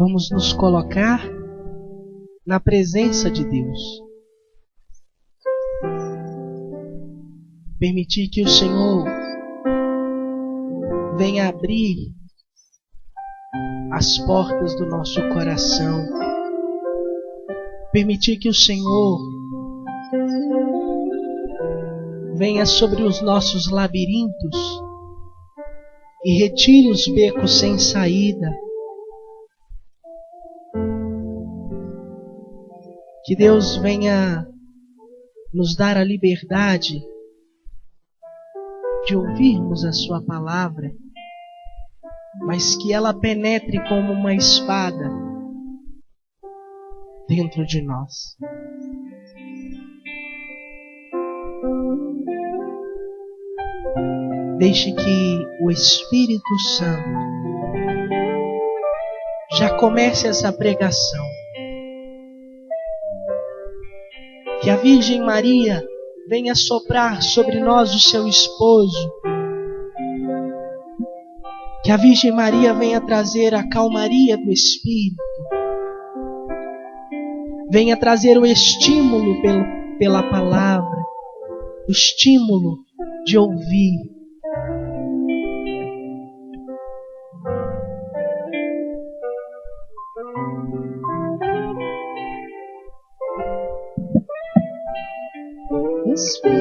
Vamos nos colocar na presença de Deus. Permitir que o Senhor venha abrir as portas do nosso coração. Permitir que o Senhor venha sobre os nossos labirintos e retire os becos sem saída. Que Deus venha nos dar a liberdade de ouvirmos a sua palavra, mas que ela penetre como uma espada dentro de nós. Deixe que o Espírito Santo já comece essa pregação. Que a Virgem Maria venha soprar sobre nós o seu esposo. Que a Virgem Maria venha trazer a calmaria do Espírito. Venha trazer o estímulo pela palavra. O estímulo de ouvir. Espírito,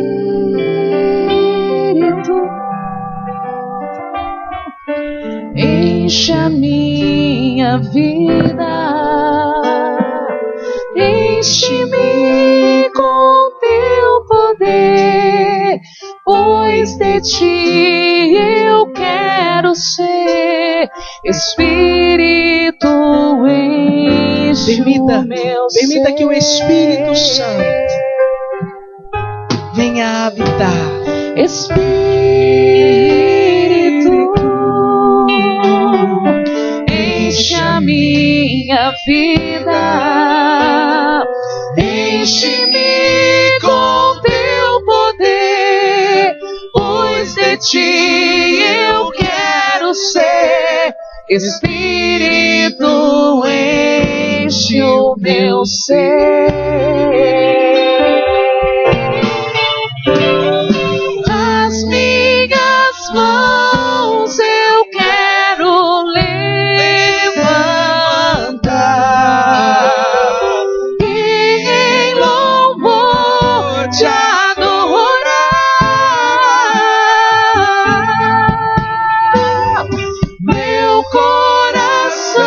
enche a minha vida, enche-me com teu poder, pois de ti eu quero ser. Espírito, enche o meu ser. Permita que o Espírito Santo venha habitar. Espírito, enche a minha vida, enche-me com teu poder, pois de ti eu quero ser. Espírito, enche o meu ser. Mãos eu quero levantar e em louvor te adorar. Meu coração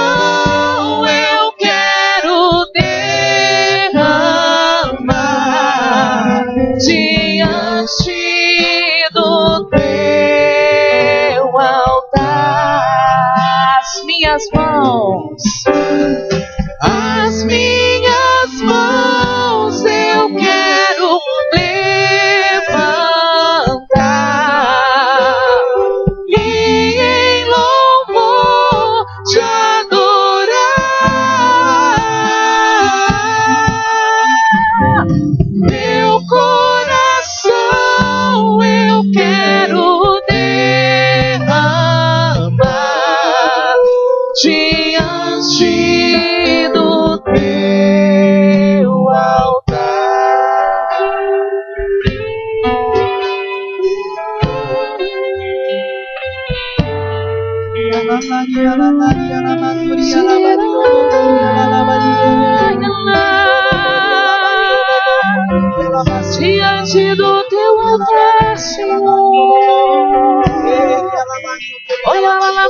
eu quero derramar diante do teu altar. As minhas mãos eu quero levantar e em louvor te adorar. Meu coração eu quero derramar diante do teu altar. Diante do teu altar, Senhor. Olha lá, lá,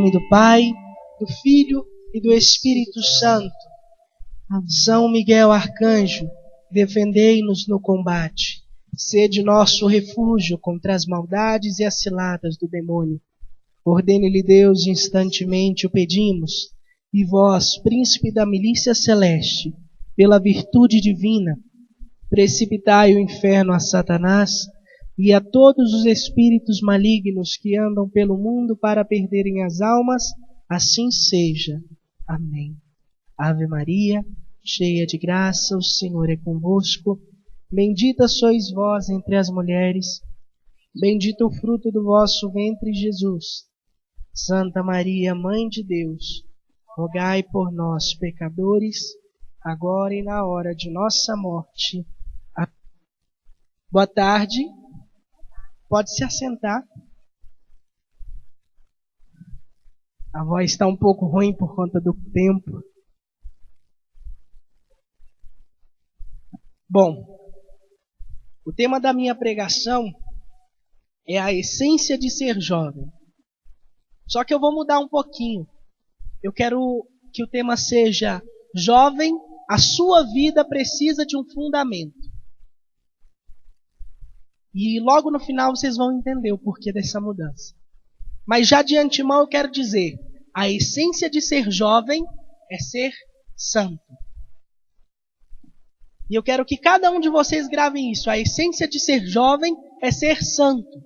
nome do Pai, do Filho e do Espírito Santo. São Miguel Arcanjo, defendei-nos no combate. Sede nosso refúgio contra as maldades e as ciladas do demônio. Ordene-lhe Deus, instantemente o pedimos. E vós, príncipe da milícia celeste, pela virtude divina, precipitai o inferno a Satanás e a todos os espíritos malignos que andam pelo mundo para perderem as almas, assim seja. Amém. Ave Maria, cheia de graça, o Senhor é convosco. Bendita sois vós entre as mulheres, bendito o fruto do vosso ventre, Jesus. Santa Maria, Mãe de Deus, rogai por nós, pecadores, agora e na hora de nossa morte. Amém. Boa tarde. Pode se assentar. A voz está um pouco ruim por conta do tempo. Bom, o tema da minha pregação é a essência de ser jovem. Só que eu vou mudar um pouquinho. Eu quero que o tema seja: jovem, a sua vida precisa de um fundamento. E logo no final vocês vão entender o porquê dessa mudança. Mas já de antemão eu quero dizer, a essência de ser jovem é ser santo. E eu quero que cada um de vocês gravem isso. A essência de ser jovem é ser santo.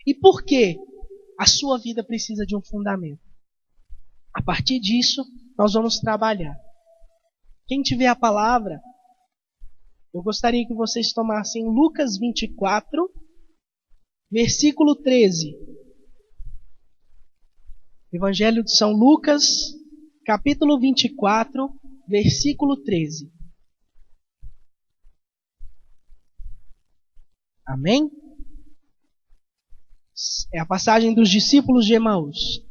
E por quê? A sua vida precisa de um fundamento. A partir disso, nós vamos trabalhar. Quem tiver a palavra, eu gostaria que vocês tomassem Lucas 24, versículo 13. Evangelho de São Lucas, capítulo 24, versículo 13. Amém? É a passagem dos discípulos de Emaús.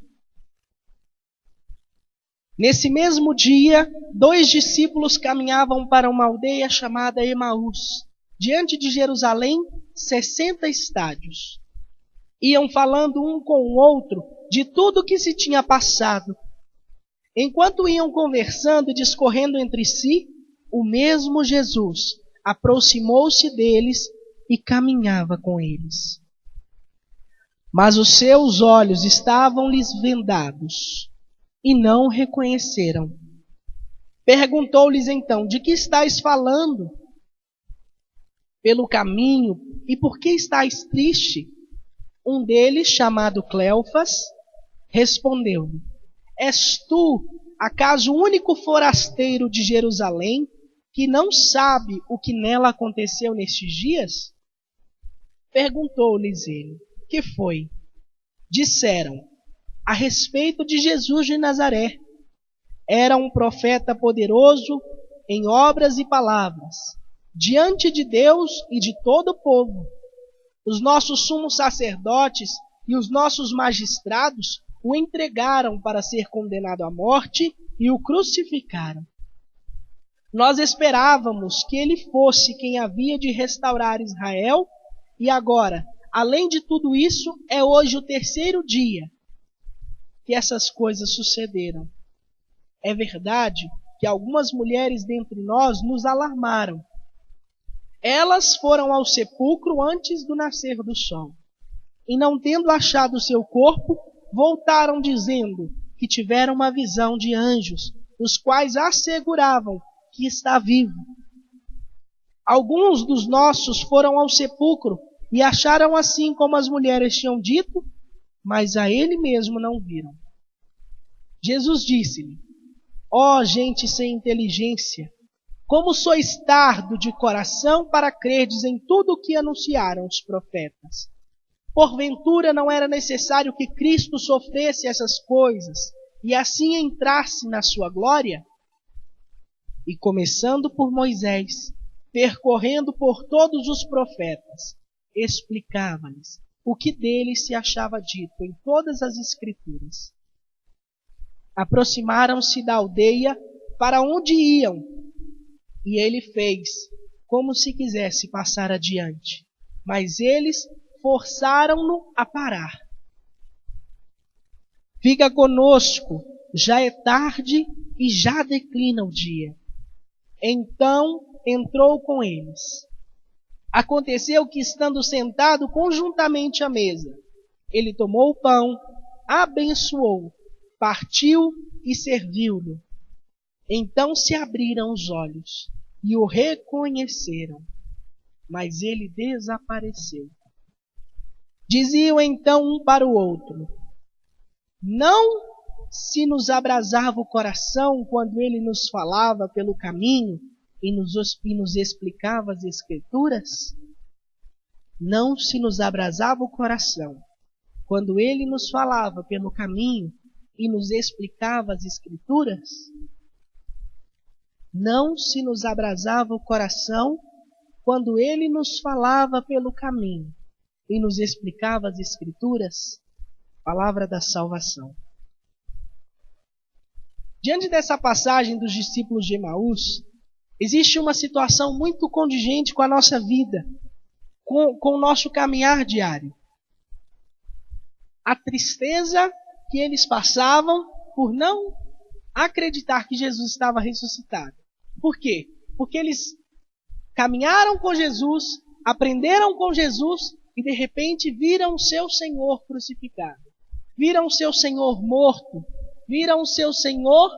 Nesse mesmo dia, 2 discípulos caminhavam para uma aldeia chamada Emaús, diante de Jerusalém, 60 estádios. Iam falando um com o outro de tudo o que se tinha passado. Enquanto iam conversando e discorrendo entre si, o mesmo Jesus aproximou-se deles e caminhava com eles. Mas os seus olhos estavam-lhes vendados e não o reconheceram. Perguntou-lhes então: de que estáis falando pelo caminho e por que estáis triste? Um deles, chamado Cleofas, respondeu-lhe: és tu, acaso, o único forasteiro de Jerusalém que não sabe o que nela aconteceu nestes dias? Perguntou-lhes ele: que foi? Disseram: a respeito de Jesus de Nazaré. Era um profeta poderoso em obras e palavras, diante de Deus e de todo o povo. Os nossos sumos sacerdotes e os nossos magistrados o entregaram para ser condenado à morte e o crucificaram. Nós esperávamos que ele fosse quem havia de restaurar Israel, e agora, além de tudo isso, é hoje o 3º dia que essas coisas sucederam. É verdade que algumas mulheres dentre nós nos alarmaram. Elas foram ao sepulcro antes do nascer do sol, e não tendo achado o seu corpo, voltaram dizendo que tiveram uma visão de anjos, os quais asseguravam que está vivo. Alguns dos nossos foram ao sepulcro e acharam assim como as mulheres tinham dito, mas a ele mesmo não viram. Jesus disse-lhe: ó gente sem inteligência, como sois tardo de coração para crerdes em tudo o que anunciaram os profetas. Porventura não era necessário que Cristo sofresse essas coisas e assim entrasse na sua glória? E começando por Moisés, percorrendo por todos os profetas, explicava-lhes o que dele se achava dito em todas as Escrituras. Aproximaram-se da aldeia para onde iam, e ele fez como se quisesse passar adiante, mas eles forçaram-no a parar. Fica conosco, já é tarde e já declina o dia. Então entrou com eles. Aconteceu que, estando sentado conjuntamente à mesa, ele tomou o pão, abençoou, partiu e serviu-lhe. Então se abriram os olhos e o reconheceram, mas ele desapareceu. Diziam então um para o outro: não se nos abrasava o coração quando ele nos falava pelo caminho e nos explicava as Escrituras? Não se nos abrasava o coração quando ele nos falava pelo caminho e nos explicava as Escrituras? Não se nos abrasava o coração quando ele nos falava pelo caminho e nos explicava as Escrituras? Palavra da salvação. Diante dessa passagem dos discípulos de Emaús, existe uma situação muito contingente com a nossa vida, com o nosso caminhar diário. A tristeza que eles passavam por não acreditar que Jesus estava ressuscitado. Por quê? Porque eles caminharam com Jesus, aprenderam com Jesus e de repente viram o seu Senhor crucificado. Viram o seu Senhor morto. Viram o seu Senhor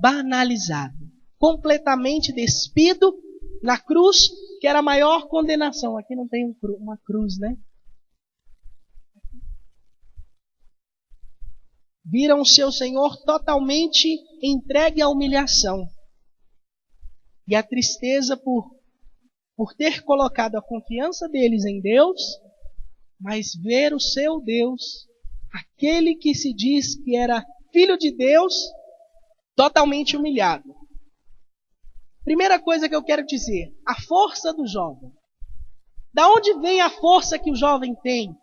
banalizado. Completamente despido na cruz, que era a maior condenação. Aqui não tem uma cruz, né? Viram o seu Senhor totalmente entregue à humilhação. E a tristeza por ter colocado a confiança deles em Deus, mas ver o seu Deus, aquele que se diz que era Filho de Deus, totalmente humilhado. Primeira coisa que eu quero dizer, a força do jovem. Da onde vem a força que o jovem tem?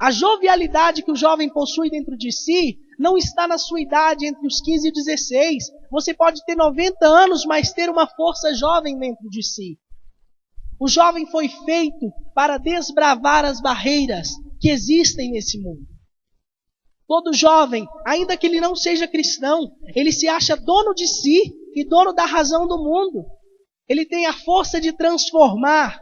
A jovialidade que o jovem possui dentro de si não está na sua idade entre os 15 e 16. Você pode ter 90 anos, mas ter uma força jovem dentro de si. O jovem foi feito para desbravar as barreiras que existem nesse mundo. Todo jovem, ainda que ele não seja cristão, ele se acha dono de si e dono da razão do mundo. Ele tem a força de transformar.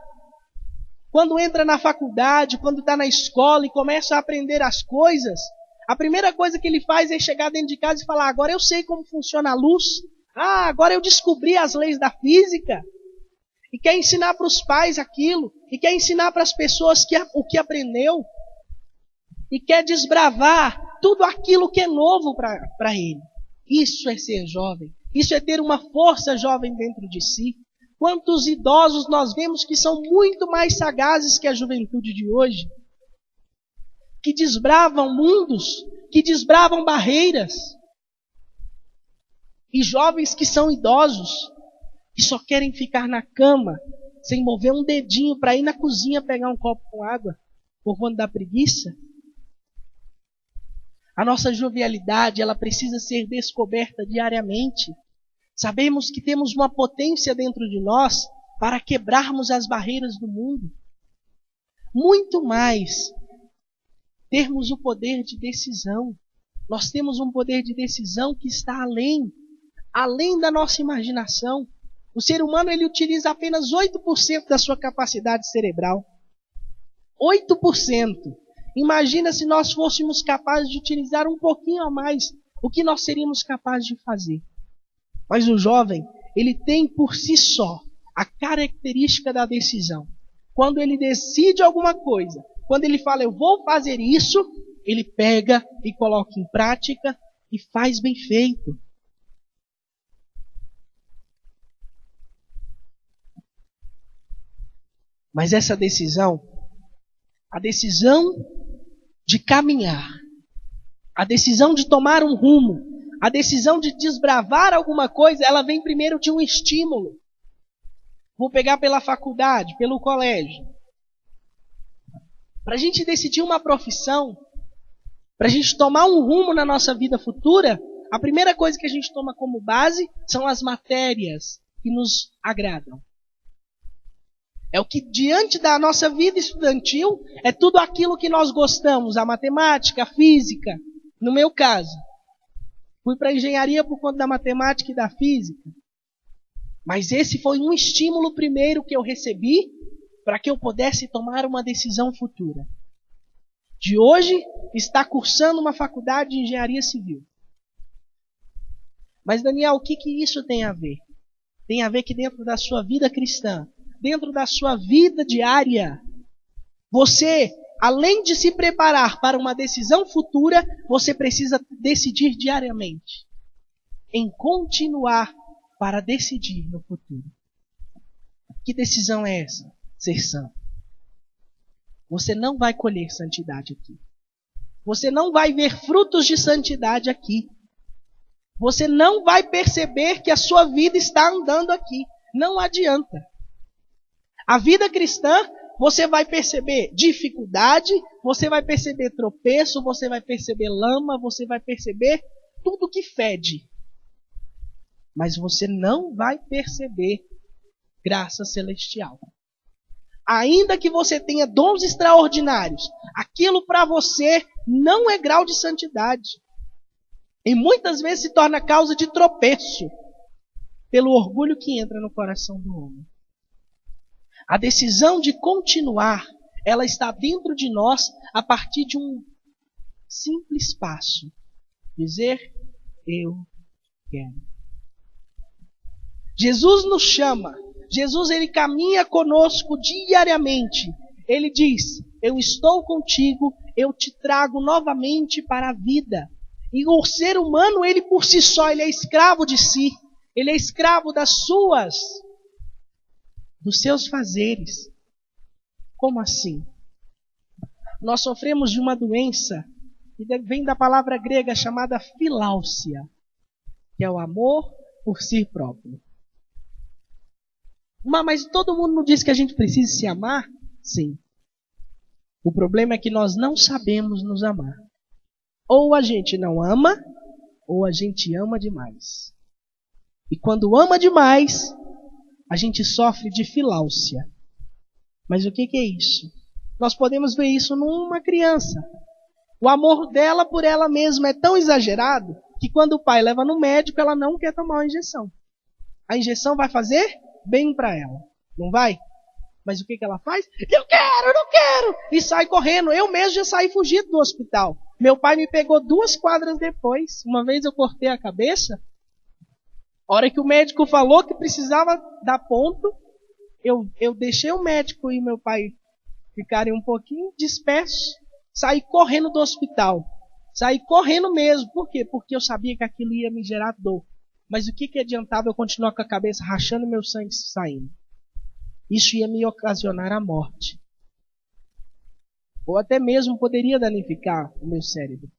Quando entra na faculdade, quando está na escola e começa a aprender as coisas, a primeira coisa que ele faz é chegar dentro de casa e falar: agora eu sei como funciona a luz. Agora eu descobri as leis da física. E quer ensinar para os pais aquilo. E quer ensinar para as pessoas o que aprendeu. E quer desbravar tudo aquilo que é novo para ele. Isso é ser jovem. Isso é ter uma força jovem dentro de si. Quantos idosos nós vemos que são muito mais sagazes que a juventude de hoje. Que desbravam mundos, que desbravam barreiras. E jovens que são idosos, que só querem ficar na cama, sem mover um dedinho para ir na cozinha pegar um copo com água, por conta da preguiça. A nossa jovialidade, ela precisa ser descoberta diariamente. Sabemos que temos uma potência dentro de nós para quebrarmos as barreiras do mundo. Muito mais, termos o poder de decisão. Nós temos um poder de decisão que está além da nossa imaginação. O ser humano, ele utiliza apenas 8% da sua capacidade cerebral. 8%. Imagina se nós fôssemos capazes de utilizar um pouquinho a mais, o que nós seríamos capazes de fazer. Mas o jovem, ele tem por si só a característica da decisão. Quando ele decide alguma coisa, quando ele fala, eu vou fazer isso, ele pega e coloca em prática e faz bem feito. Mas essa decisão, a decisão de caminhar, a decisão de tomar um rumo, a decisão de desbravar alguma coisa, ela vem primeiro de um estímulo. Vou pegar pela faculdade, pelo colégio. Para a gente decidir uma profissão, para a gente tomar um rumo na nossa vida futura, a primeira coisa que a gente toma como base são as matérias que nos agradam. É o que diante da nossa vida estudantil é tudo aquilo que nós gostamos, a matemática, a física, No meu caso, fui para a engenharia por conta da matemática e da física. Mas esse foi um estímulo primeiro que eu recebi para que eu pudesse tomar uma decisão futura. De hoje, está cursando uma faculdade de engenharia civil. Mas, Daniel, o que isso tem a ver? Tem a ver que dentro da sua vida cristã, dentro da sua vida diária, você, além de se preparar para uma decisão futura, você precisa decidir diariamente em continuar para decidir no futuro. Que decisão é essa? Ser santo. Você não vai colher santidade aqui. Você não vai ver frutos de santidade aqui. Você não vai perceber que a sua vida está andando aqui. Não adianta. A vida cristã, você vai perceber dificuldade, você vai perceber tropeço, você vai perceber lama, você vai perceber tudo que fede. Mas você não vai perceber graça celestial. Ainda que você tenha dons extraordinários, aquilo para você não é grau de santidade. E muitas vezes se torna causa de tropeço pelo orgulho que entra no coração do homem. A decisão de continuar, ela está dentro de nós a partir de um simples passo. Dizer, eu quero. Jesus nos chama. Jesus, ele caminha conosco diariamente. Ele diz, eu estou contigo, eu te trago novamente para a vida. E o ser humano, ele por si só, ele é escravo de si. Ele é escravo dos seus fazeres. Como assim? Nós sofremos de uma doença que vem da palavra grega chamada filáusia, que é o amor por si próprio. Mas todo mundo não diz que a gente precisa se amar? Sim. O problema é que nós não sabemos nos amar. Ou a gente não ama, ou a gente ama demais. E quando ama demais, a gente sofre de filáusia. Mas o que é isso? Nós podemos ver isso numa criança. O amor dela por ela mesma é tão exagerado que quando o pai leva no médico, ela não quer tomar uma injeção. A injeção vai fazer bem para ela, não vai? Mas o que ela faz? Eu não quero! E sai correndo. Eu mesmo já saí fugido do hospital. Meu pai me pegou 2 quadras depois. Uma vez eu cortei a cabeça. A hora que o médico falou que precisava dar ponto, eu deixei o médico e meu pai ficarem um pouquinho dispersos. Saí correndo do hospital. Saí correndo mesmo. Por quê? Porque eu sabia que aquilo ia me gerar dor. Mas o que adiantava eu continuar com a cabeça rachando e meu sangue saindo? Isso ia me ocasionar a morte. Ou até mesmo poderia danificar o meu cérebro.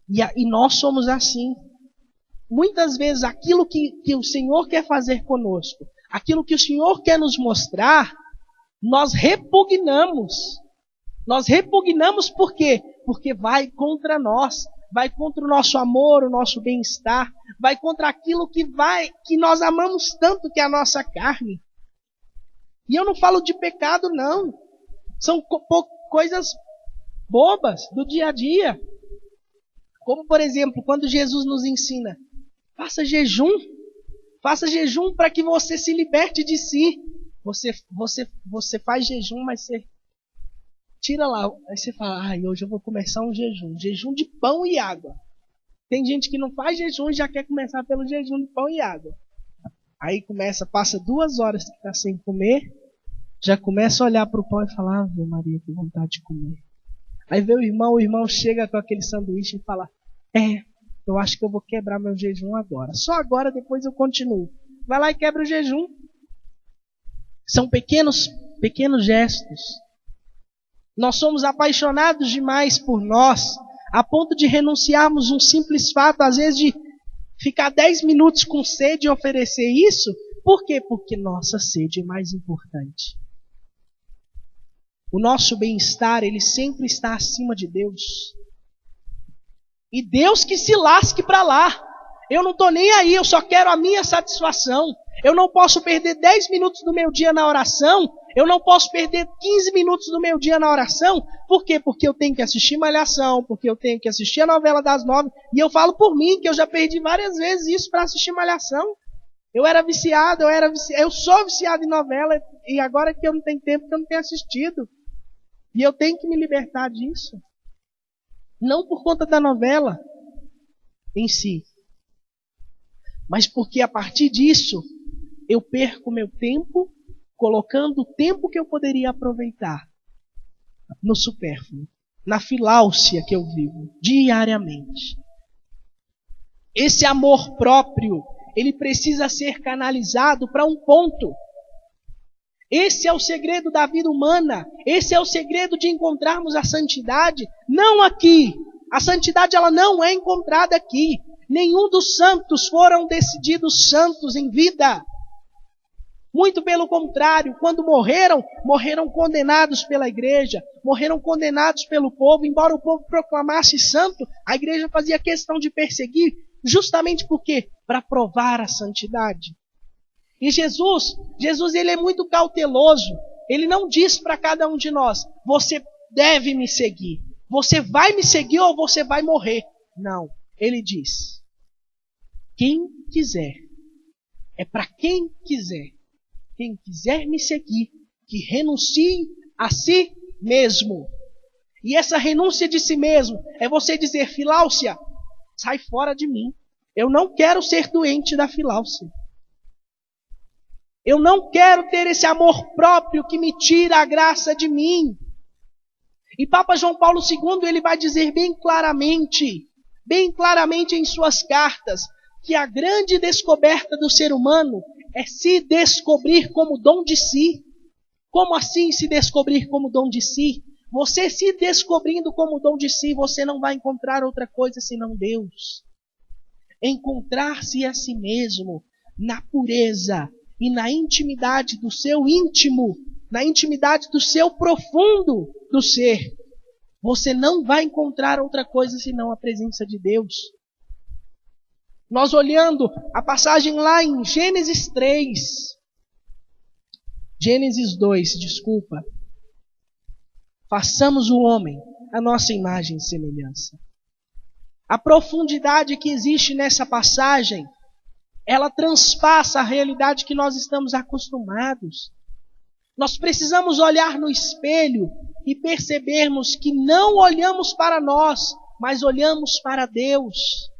E nós somos assim. Muitas vezes aquilo que o Senhor quer fazer conosco, aquilo que o Senhor quer nos mostrar, nós repugnamos. Nós repugnamos por quê? Porque vai contra nós. Vai contra o nosso amor, o nosso bem-estar, vai contra aquilo que nós amamos tanto, que é a nossa carne. E eu não falo de pecado, não. São coisas bobas do dia a dia. Como, por exemplo, quando Jesus nos ensina, faça jejum. Faça jejum para que você se liberte de si. Você faz jejum, mas você tira lá, aí você fala, hoje eu vou começar um jejum de pão e água. Tem gente que não faz jejum e já quer começar pelo jejum de pão e água. Aí passa 2 horas que está sem comer, já começa a olhar para o pão e falar, Ave Maria, que vontade de comer. Aí vê o irmão chega com aquele sanduíche e fala, eu acho que eu vou quebrar meu jejum agora. Só agora, depois eu continuo. Vai lá e quebra o jejum. São pequenos gestos. Nós somos apaixonados demais por nós, a ponto de renunciarmos um simples fato, às vezes de ficar 10 minutos com sede e oferecer isso. Por quê? Porque nossa sede é mais importante. O nosso bem-estar, ele sempre está acima de Deus. E Deus que se lasque para lá. Eu não estou nem aí, eu só quero a minha satisfação. Eu não posso perder 10 minutos do meu dia na oração Eu não posso perder 15 minutos do meu dia na oração. Por quê? Porque eu tenho que assistir Malhação, porque eu tenho que assistir a novela das 9. E eu falo por mim, que eu já perdi várias vezes isso para assistir Malhação. Eu era viciado, eu sou viciado em novela, e agora que eu não tenho tempo, que eu não tenho assistido. E eu tenho que me libertar disso. Não por conta da novela em si, mas porque a partir disso, eu perco meu tempo, colocando o tempo que eu poderia aproveitar no supérfluo, na filáusia que eu vivo diariamente. Esse amor próprio, ele precisa ser canalizado para um ponto. Esse é o segredo da vida humana. Esse é o segredo de encontrarmos a santidade, não aqui. A santidade ela não é encontrada aqui. Nenhum dos santos foram decididos santos em vida. Muito pelo contrário, quando morreram, morreram condenados pela igreja, morreram condenados pelo povo. Embora o povo proclamasse santo, a igreja fazia questão de perseguir, justamente por quê? Para provar a santidade. E Jesus ele é muito cauteloso. Ele não diz para cada um de nós, você deve me seguir. Você vai me seguir ou você vai morrer. Não, ele diz, quem quiser. É para quem quiser. Quem quiser me seguir, que renuncie a si mesmo. E essa renúncia de si mesmo é você dizer, filáusia, sai fora de mim. Eu não quero ser doente da filáusia. Eu não quero ter esse amor próprio que me tira a graça de mim. E Papa João Paulo II, ele vai dizer bem claramente em suas cartas, que a grande descoberta do ser humano é se descobrir como dom de si. Como assim se descobrir como dom de si? Você se descobrindo como dom de si, você não vai encontrar outra coisa senão Deus. Encontrar-se a si mesmo na pureza e na intimidade do seu íntimo, na intimidade do seu profundo do ser. Você não vai encontrar outra coisa senão a presença de Deus. Nós olhando a passagem lá em Gênesis 3, Gênesis 2, desculpa. Façamos o homem a nossa imagem e semelhança. A profundidade que existe nessa passagem, ela transpassa a realidade que nós estamos acostumados. Nós precisamos olhar no espelho e percebermos que não olhamos para nós, mas olhamos para Deus.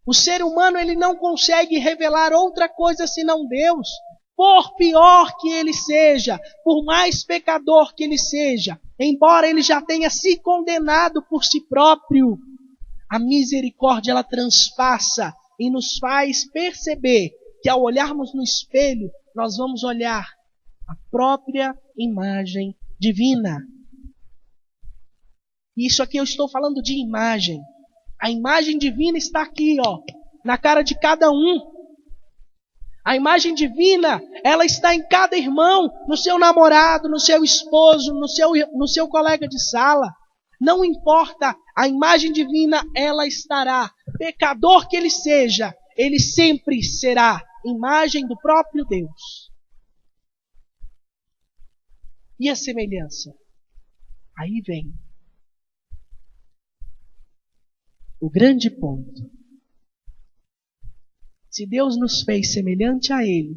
O ser humano ele não consegue revelar outra coisa senão Deus. Por pior que ele seja, por mais pecador que ele seja, embora ele já tenha se condenado por si próprio, a misericórdia ela transpassa e nos faz perceber que ao olharmos no espelho, nós vamos olhar a própria imagem divina. Isso aqui eu estou falando de imagem. A imagem divina está aqui, ó, na cara de cada um. A imagem divina, ela está em cada irmão, no seu namorado, no seu esposo, no seu colega de sala. Não importa, a imagem divina, ela estará. Pecador que ele seja, ele sempre será imagem do próprio Deus. E a semelhança? Aí vem o grande ponto. Se Deus nos fez semelhante a Ele,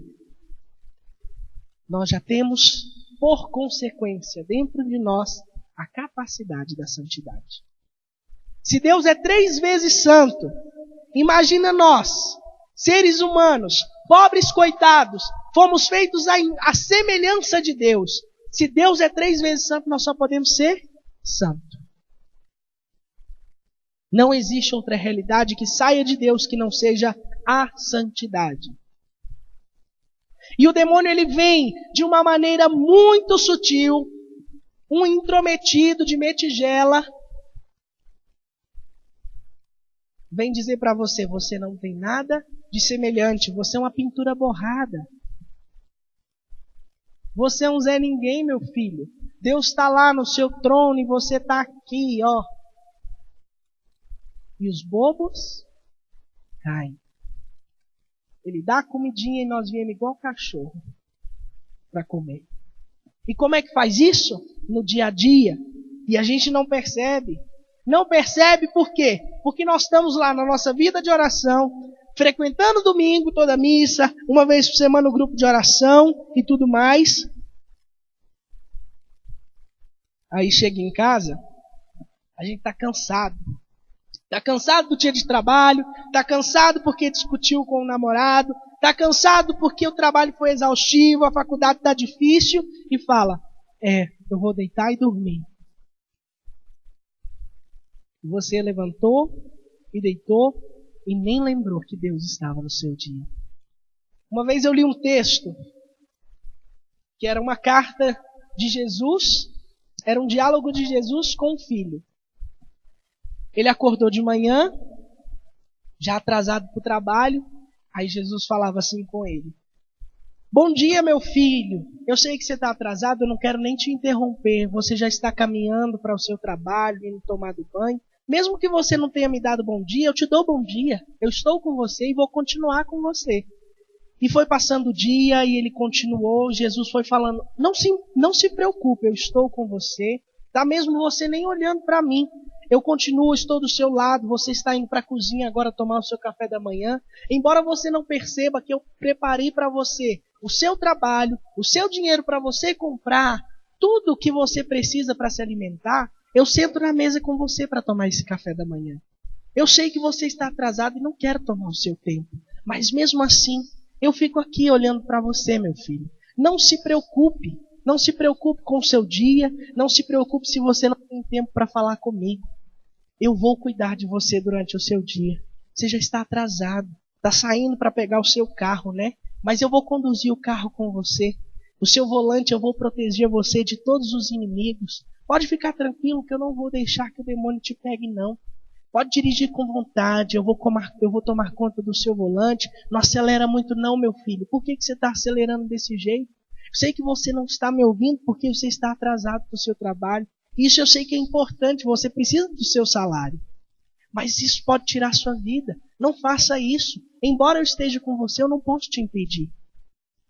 nós já temos, por consequência, dentro de nós, a capacidade da santidade. Se Deus é 3 vezes santo, imagina nós, seres humanos, pobres coitados, fomos feitos à semelhança de Deus. Se Deus é 3 vezes santo, nós só podemos ser santo. Não existe outra realidade que saia de Deus que não seja a santidade. E o demônio ele vem de uma maneira muito sutil, um intrometido de metigela, vem dizer para você, você não tem nada de semelhante, você é uma pintura borrada. Você é um Zé Ninguém, meu filho. Deus está lá no seu trono e você está aqui, ó. E os bobos caem. Ele dá a comidinha e nós viemos igual cachorro. para comer. E como é que faz isso? No dia a dia. E a gente não percebe. Não percebe por quê? Porque nós estamos lá na nossa vida de oração, frequentando domingo, toda missa, uma vez por semana o grupo de oração e tudo mais. Aí chega em casa, a gente está cansado. Está cansado do dia de trabalho, está cansado porque discutiu com o namorado, está cansado porque o trabalho foi exaustivo, a faculdade está difícil, e fala, eu vou deitar e dormir. Você levantou e deitou e nem lembrou que Deus estava no seu dia. Uma vez eu li um texto que era uma carta de Jesus, era um diálogo de Jesus com o filho. Ele acordou de manhã, já atrasado para o trabalho, aí Jesus falava assim com ele. Bom dia, meu filho. Eu sei que você está atrasado, eu não quero nem te interromper. Você já está caminhando para o seu trabalho, indo tomar banho. Mesmo que você não tenha me dado bom dia, eu te dou bom dia. Eu estou com você e vou continuar com você. E foi passando o dia e ele continuou. Jesus foi falando, não se preocupe, eu estou com você. Tá mesmo você nem olhando para mim. Eu continuo, estou do seu lado, você está indo para a cozinha agora tomar o seu café da manhã. Embora você não perceba que eu preparei para você o seu trabalho, o seu dinheiro para você comprar, tudo o que você precisa para se alimentar, eu sento na mesa com você para tomar esse café da manhã. Eu sei que você está atrasado e não quero tomar o seu tempo. Mas mesmo assim, eu fico aqui olhando para você, meu filho. Não se preocupe. Não se preocupe com o seu dia. Não se preocupe se você não tem tempo para falar comigo. Eu vou cuidar de você durante o seu dia. Você já está atrasado. Está saindo para pegar o seu carro, né? Mas eu vou conduzir o carro com você. O seu volante eu vou proteger você de todos os inimigos. Pode ficar tranquilo que eu não vou deixar que o demônio te pegue, não. Pode dirigir com vontade, eu vou tomar conta do seu volante. Não acelera muito não, meu filho. Por que você está acelerando desse jeito? Eu sei que você não está me ouvindo porque você está atrasado para o seu trabalho. Isso eu sei que é importante, você precisa do seu salário. Mas isso pode tirar a sua vida. Não faça isso. Embora eu esteja com você, eu não posso te impedir,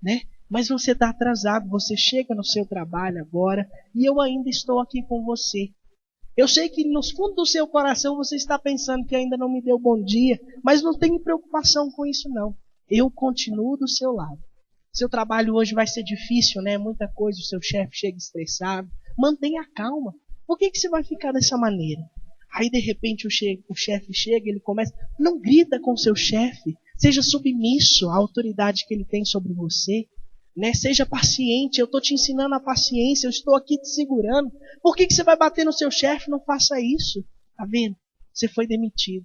né? Mas você está atrasado, você chega no seu trabalho agora e eu ainda estou aqui com você. Eu sei que no fundo do seu coração você está pensando que ainda não me deu bom dia, mas não tenha preocupação com isso não. Eu continuo do seu lado. Seu trabalho hoje vai ser difícil, né? Muita coisa, o seu chefe chega estressado. Mantenha calma. Por que você vai ficar dessa maneira? Aí de repente o chefe chega, ele começa, não grita com o seu chefe, seja submisso à autoridade que ele tem sobre você. Né? Seja paciente, eu estou te ensinando a paciência, eu estou aqui te segurando. Por que você vai bater no seu chefe? Não faça isso. Tá vendo? Você foi demitido.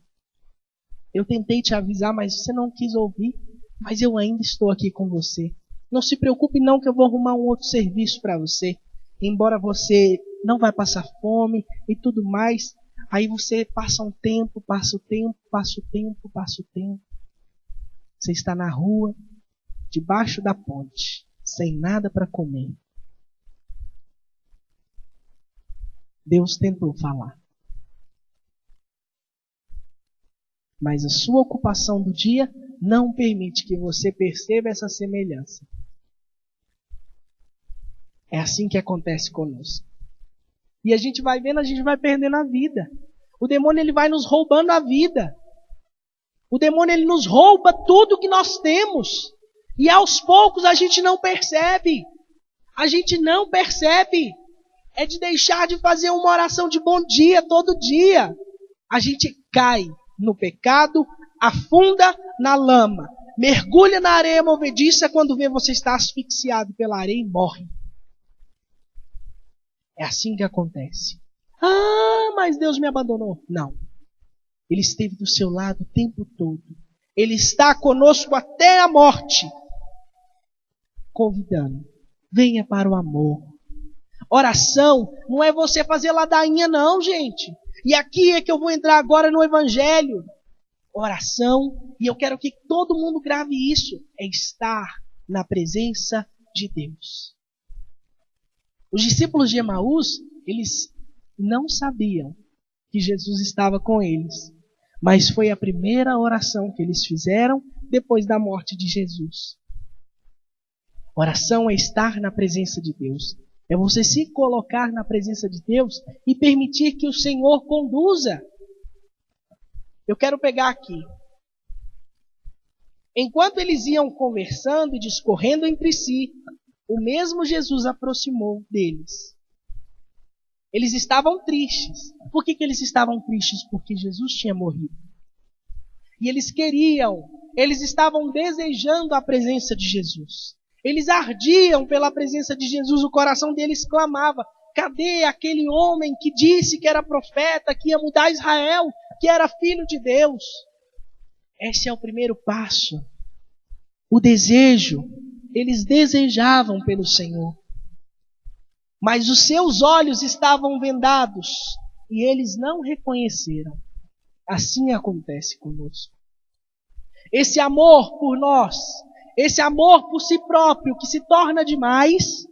Eu tentei te avisar, mas você não quis ouvir. Mas eu ainda estou aqui com você. Não se preocupe não que eu vou arrumar um outro serviço para você. Embora você não vai passar fome e tudo mais. Aí você passa um tempo, passa o tempo, passa o tempo, passa o tempo. Você está na rua, debaixo da ponte, sem nada para comer. Deus tentou falar. Mas a sua ocupação do dia não permite que você perceba essa semelhança. É assim que acontece conosco. E a gente vai vendo, a gente vai perdendo a vida. O demônio ele vai nos roubando a vida. O demônio ele nos rouba tudo que nós temos. E aos poucos a gente não percebe. A gente não percebe. É de deixar de fazer uma oração de bom dia todo dia. A gente cai no pecado, afunda na lama, mergulha na areia movediça quando vê você está asfixiado pela areia e morre. É assim que acontece. Ah, mas Deus me abandonou. Não. Ele esteve do seu lado o tempo todo. Ele está conosco até a morte. Convidando. Venha para o amor. Oração não é você fazer ladainha não, gente. E aqui é que eu vou entrar agora no Evangelho. Oração, e eu quero que todo mundo grave isso, é estar na presença de Deus. Os discípulos de Emaús, eles não sabiam que Jesus estava com eles. Mas foi a primeira oração que eles fizeram depois da morte de Jesus. Oração é estar na presença de Deus. É você se colocar na presença de Deus e permitir que o Senhor conduza. Eu quero pegar aqui. Enquanto eles iam conversando e discorrendo entre si, o mesmo Jesus aproximou deles. Eles estavam tristes. Por que eles estavam tristes? Porque Jesus tinha morrido. E eles estavam desejando a presença de Jesus. Eles ardiam pela presença de Jesus, o coração deles clamava: cadê aquele homem que disse que era profeta, que ia mudar Israel, que era filho de Deus? Esse é o primeiro passo. O desejo. Eles desejavam pelo Senhor. Mas os seus olhos estavam vendados e eles não reconheceram. Assim acontece conosco. Esse amor por nós, esse amor por si próprio que se torna demais,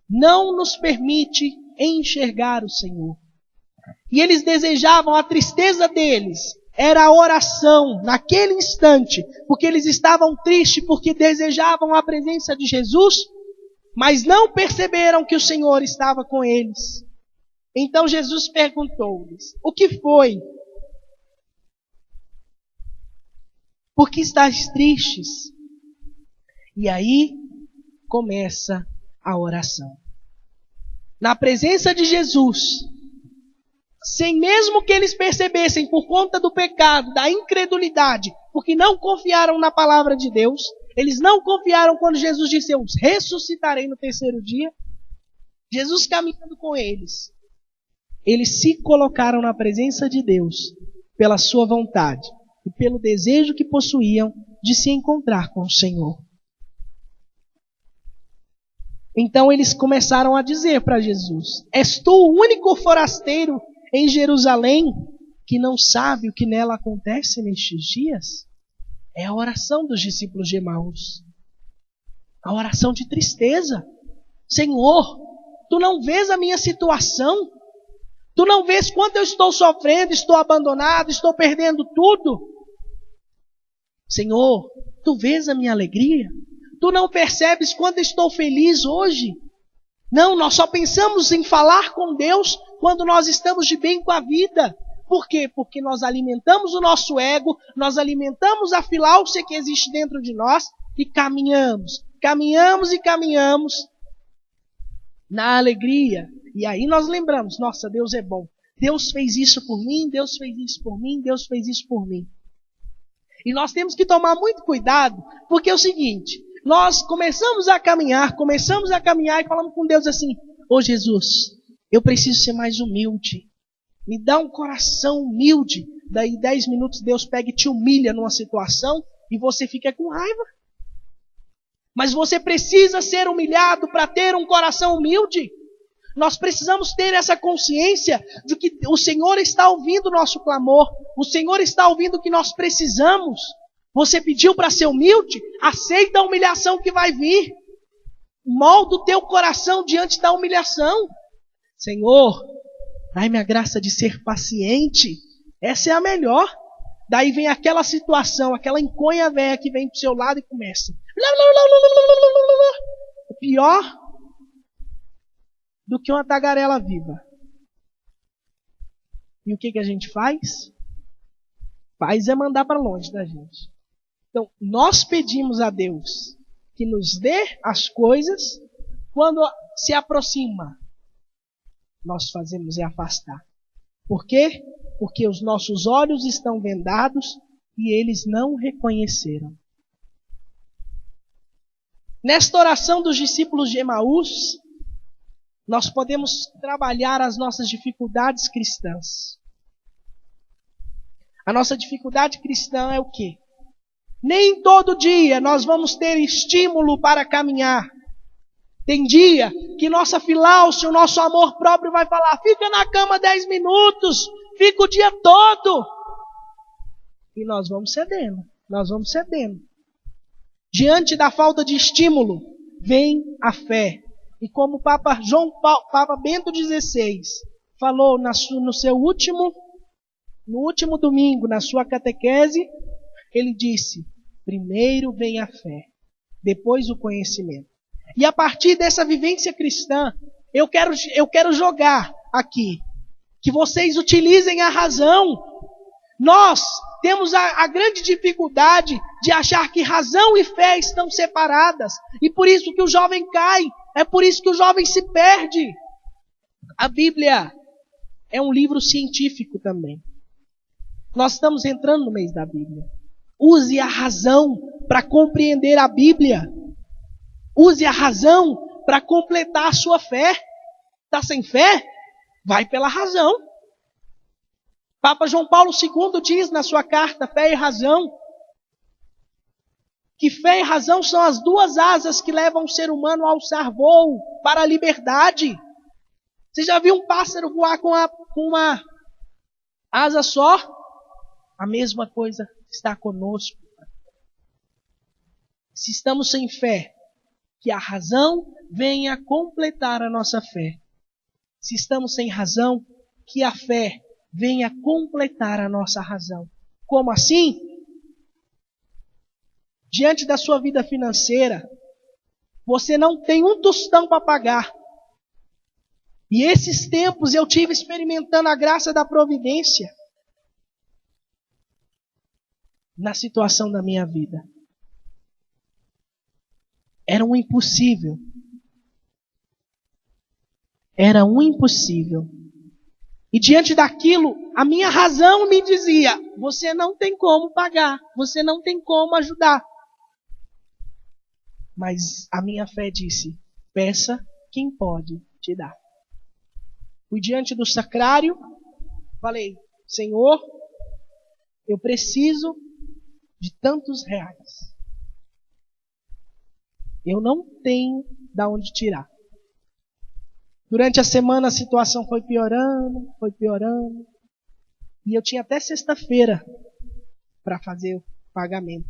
não nos permite enxergar o Senhor. E eles desejavam, a tristeza deles era a oração naquele instante, porque eles estavam tristes, porque desejavam a presença de Jesus, mas não perceberam que o Senhor estava com eles. Então Jesus perguntou-lhes: o que foi? Por que estáis tristes? E aí começa a oração. Na presença de Jesus, sem mesmo que eles percebessem por conta do pecado, da incredulidade, porque não confiaram na palavra de Deus, eles não confiaram quando Jesus disse: eu ressuscitarei no terceiro dia. Jesus caminhando com eles, eles se colocaram na presença de Deus pela sua vontade e pelo desejo que possuíam de se encontrar com o Senhor. Então eles começaram a dizer para Jesus: és tu o único forasteiro em Jerusalém que não sabe o que nela acontece nestes dias? É a oração dos discípulos de Emaús. A oração de tristeza. Senhor, tu não vês a minha situação? Tu não vês quanto eu estou sofrendo, estou abandonado, estou perdendo tudo? Senhor, tu vês a minha alegria? Tu não percebes quanto estou feliz hoje? Não, nós só pensamos em falar com Deus quando nós estamos de bem com a vida. Por quê? Porque nós alimentamos o nosso ego, nós alimentamos a filáusia que existe dentro de nós e caminhamos na alegria. E aí nós lembramos: nossa, Deus é bom. Deus fez isso por mim, Deus fez isso por mim, Deus fez isso por mim. E nós temos que tomar muito cuidado, porque é o seguinte: nós começamos a caminhar e falamos com Deus assim: ô Jesus, eu preciso ser mais humilde. Me dá um coração humilde. Daí 10 minutos Deus pega e te humilha numa situação e você fica com raiva. Mas você precisa ser humilhado para ter um coração humilde. Nós precisamos ter essa consciência de que o Senhor está ouvindo o nosso clamor. O Senhor está ouvindo o que nós precisamos. Você pediu para ser humilde? Aceita a humilhação que vai vir. Molda o teu coração diante da humilhação. Senhor, dai-me a graça de ser paciente. Essa é a melhor. Daí vem aquela situação, aquela enconha velha que vem pro seu lado e começa. Pior do que uma tagarela viva. E o que a gente faz? Faz é mandar para longe da gente. Então, nós pedimos a Deus que nos dê as coisas. Quando se aproxima, nós fazemos é afastar. Por quê? Porque os nossos olhos estão vendados e eles não reconheceram. Nesta oração dos discípulos de Emaús, nós podemos trabalhar as nossas dificuldades cristãs. A nossa dificuldade cristã é o quê? Nem todo dia nós vamos ter estímulo para caminhar. Tem dia que nossa filáusia, o nosso amor próprio vai falar: fica na cama 10 minutos, fica o dia todo. E nós vamos cedendo. Diante da falta de estímulo, vem a fé. E como o Papa Bento XVI falou no último domingo, na sua catequese, ele disse: primeiro vem a fé, depois o conhecimento. E a partir dessa vivência cristã, eu quero jogar aqui que vocês utilizem a razão. Nós temos a grande dificuldade de achar que razão e fé estão separadas. E por isso que o jovem cai. É por isso que o jovem se perde. A Bíblia é um livro científico também. Nós estamos entrando no mês da Bíblia. Use a razão para compreender a Bíblia. Use a razão para completar a sua fé. Está sem fé? Vai pela razão. Papa João Paulo II diz na sua carta Fé e Razão que fé e razão são as duas asas que levam o ser humano a alçar voo para a liberdade. Você já viu um pássaro voar com uma asa só? A mesma coisa está conosco. Se estamos sem fé, que a razão venha completar a nossa fé. Se estamos sem razão, que a fé venha completar a nossa razão. Como assim? Diante da sua vida financeira, você não tem um tostão para pagar. E esses tempos eu tive experimentando a graça da providência na situação da minha vida. Era um impossível. Era um impossível. E diante daquilo, a minha razão me dizia, você não tem como pagar, você não tem como ajudar. Mas a minha fé disse, peça quem pode te dar. Fui diante do sacrário, falei, Senhor, eu preciso de tantos reais. Eu não tenho de onde tirar. Durante a semana a situação foi piorando. E eu tinha até sexta-feira para fazer o pagamento.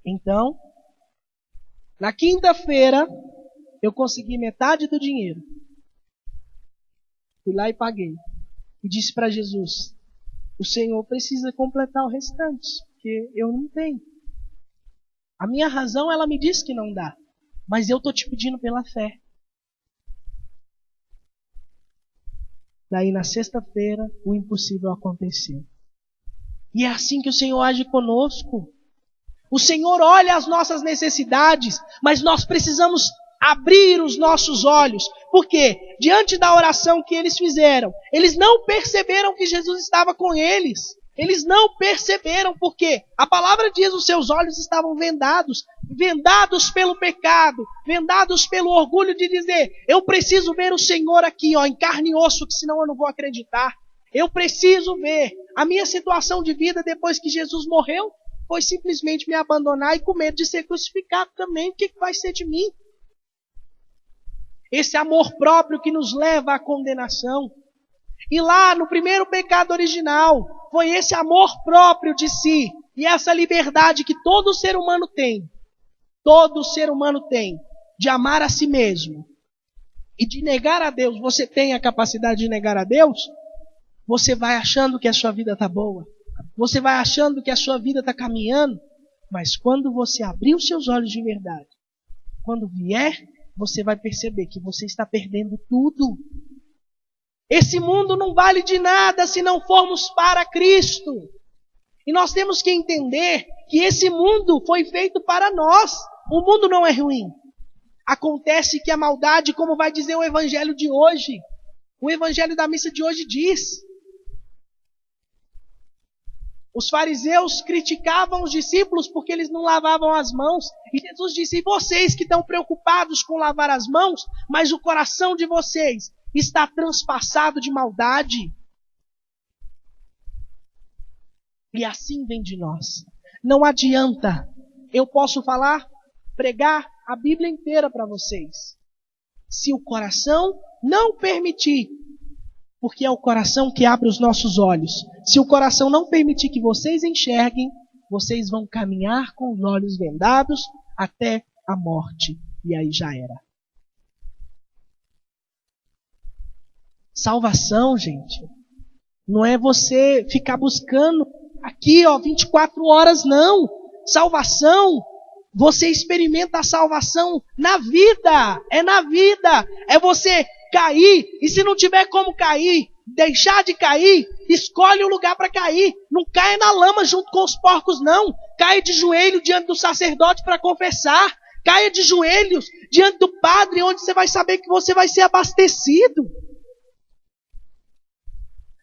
Então, na quinta-feira, eu consegui metade do dinheiro. Fui lá e paguei. E disse para Jesus, o Senhor precisa completar o restante, porque eu não tenho. A minha razão, ela me diz que não dá. Mas eu estou te pedindo pela fé. Daí na sexta-feira, o impossível aconteceu. E é assim que o Senhor age conosco. O Senhor olha as nossas necessidades, mas nós precisamos abrir os nossos olhos. Por quê? Diante da oração que eles fizeram, eles não perceberam que Jesus estava com eles. Eles não perceberam porque a palavra diz os seus olhos estavam vendados. Vendados pelo pecado, vendados pelo orgulho de dizer, eu preciso ver o Senhor aqui, em carne e osso, que senão eu não vou acreditar. Eu preciso ver. A minha situação de vida depois que Jesus morreu foi simplesmente me abandonar e com medo de ser crucificado também. O que vai ser de mim? Esse amor próprio que nos leva à condenação. E lá no primeiro pecado original, foi esse amor próprio de si e essa liberdade que todo ser humano tem. Todo ser humano tem de amar a si mesmo e de negar a Deus. Você tem a capacidade de negar a Deus? Você vai achando que a sua vida está boa. Você vai achando que a sua vida está caminhando. Mas quando você abrir os seus olhos de verdade, quando vier, você vai perceber que você está perdendo tudo. Esse mundo não vale de nada se não formos para Cristo. E nós temos que entender que esse mundo foi feito para nós. O mundo não é ruim. Acontece que a maldade, como vai dizer o evangelho de hoje, o evangelho da missa de hoje diz, os fariseus criticavam os discípulos porque eles não lavavam as mãos. E Jesus disse, e vocês que estão preocupados com lavar as mãos, mas o coração de vocês está transpassado de maldade. E assim vem de nós. Não adianta. Eu posso pregar a Bíblia inteira para vocês. Se o coração não permitir, porque é o coração que abre os nossos olhos. Se o coração não permitir que vocês enxerguem, vocês vão caminhar com os olhos vendados até a morte. E aí já era. Salvação, gente, não é você ficar buscando aqui, 24 horas, não. Salvação Você experimenta a salvação na vida. É na vida. É você cair. E se não tiver como cair, deixar de cair, escolhe um lugar para cair. Não caia na lama junto com os porcos, não. Caia de joelho diante do sacerdote para confessar. Caia de joelhos diante do padre, onde você vai saber que você vai ser abastecido.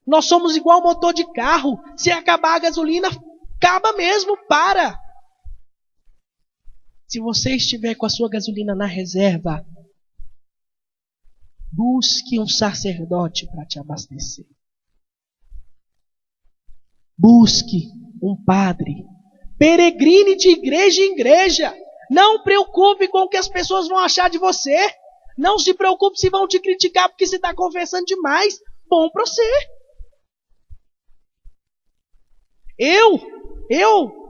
Nós somos igual motor de carro. Se acabar a gasolina, acaba mesmo, para. Se você estiver com a sua gasolina na reserva, busque um sacerdote para te abastecer. Busque um padre. Peregrine de igreja em igreja. Não preocupe com o que as pessoas vão achar de você. Não se preocupe se vão te criticar porque você está confessando demais. Bom para você.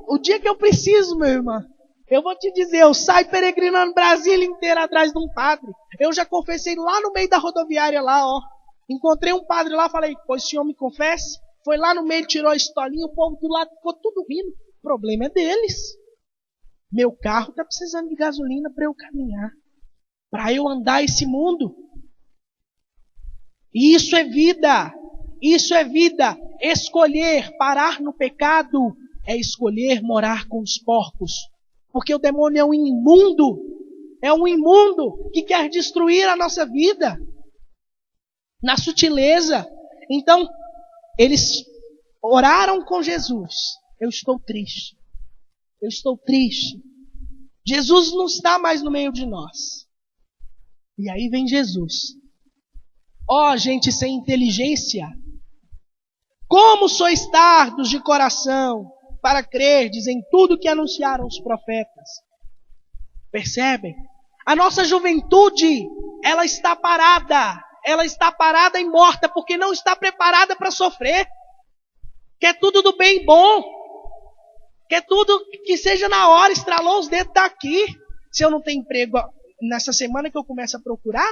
O dia que eu preciso, meu irmão, eu vou te dizer, eu saio peregrinando Brasília inteira atrás de um padre. Eu já confessei lá no meio da rodoviária lá, ó. Encontrei um padre lá, falei, pois o senhor me confesse. Foi lá no meio, tirou a estolinha, o povo do lado ficou tudo rindo. O problema é deles. Meu carro está precisando de gasolina para eu caminhar. Para eu andar esse mundo. E isso é vida. Isso é vida. Escolher parar no pecado é escolher morar com os porcos. Porque o demônio é um imundo que quer destruir a nossa vida. Na sutileza. Então, eles oraram com Jesus. Eu estou triste. Eu estou triste. Jesus não está mais no meio de nós. E aí vem Jesus. Ó, gente sem inteligência. Como sois tardos de coração para crerdes em tudo que anunciaram os profetas. Percebem? A nossa juventude, ela está parada. Ela está parada e morta porque não está preparada para sofrer. Quer tudo do bem e bom. Quer tudo que seja na hora, estralou os dedos daqui. Se eu não tenho emprego nessa semana que eu começo a procurar,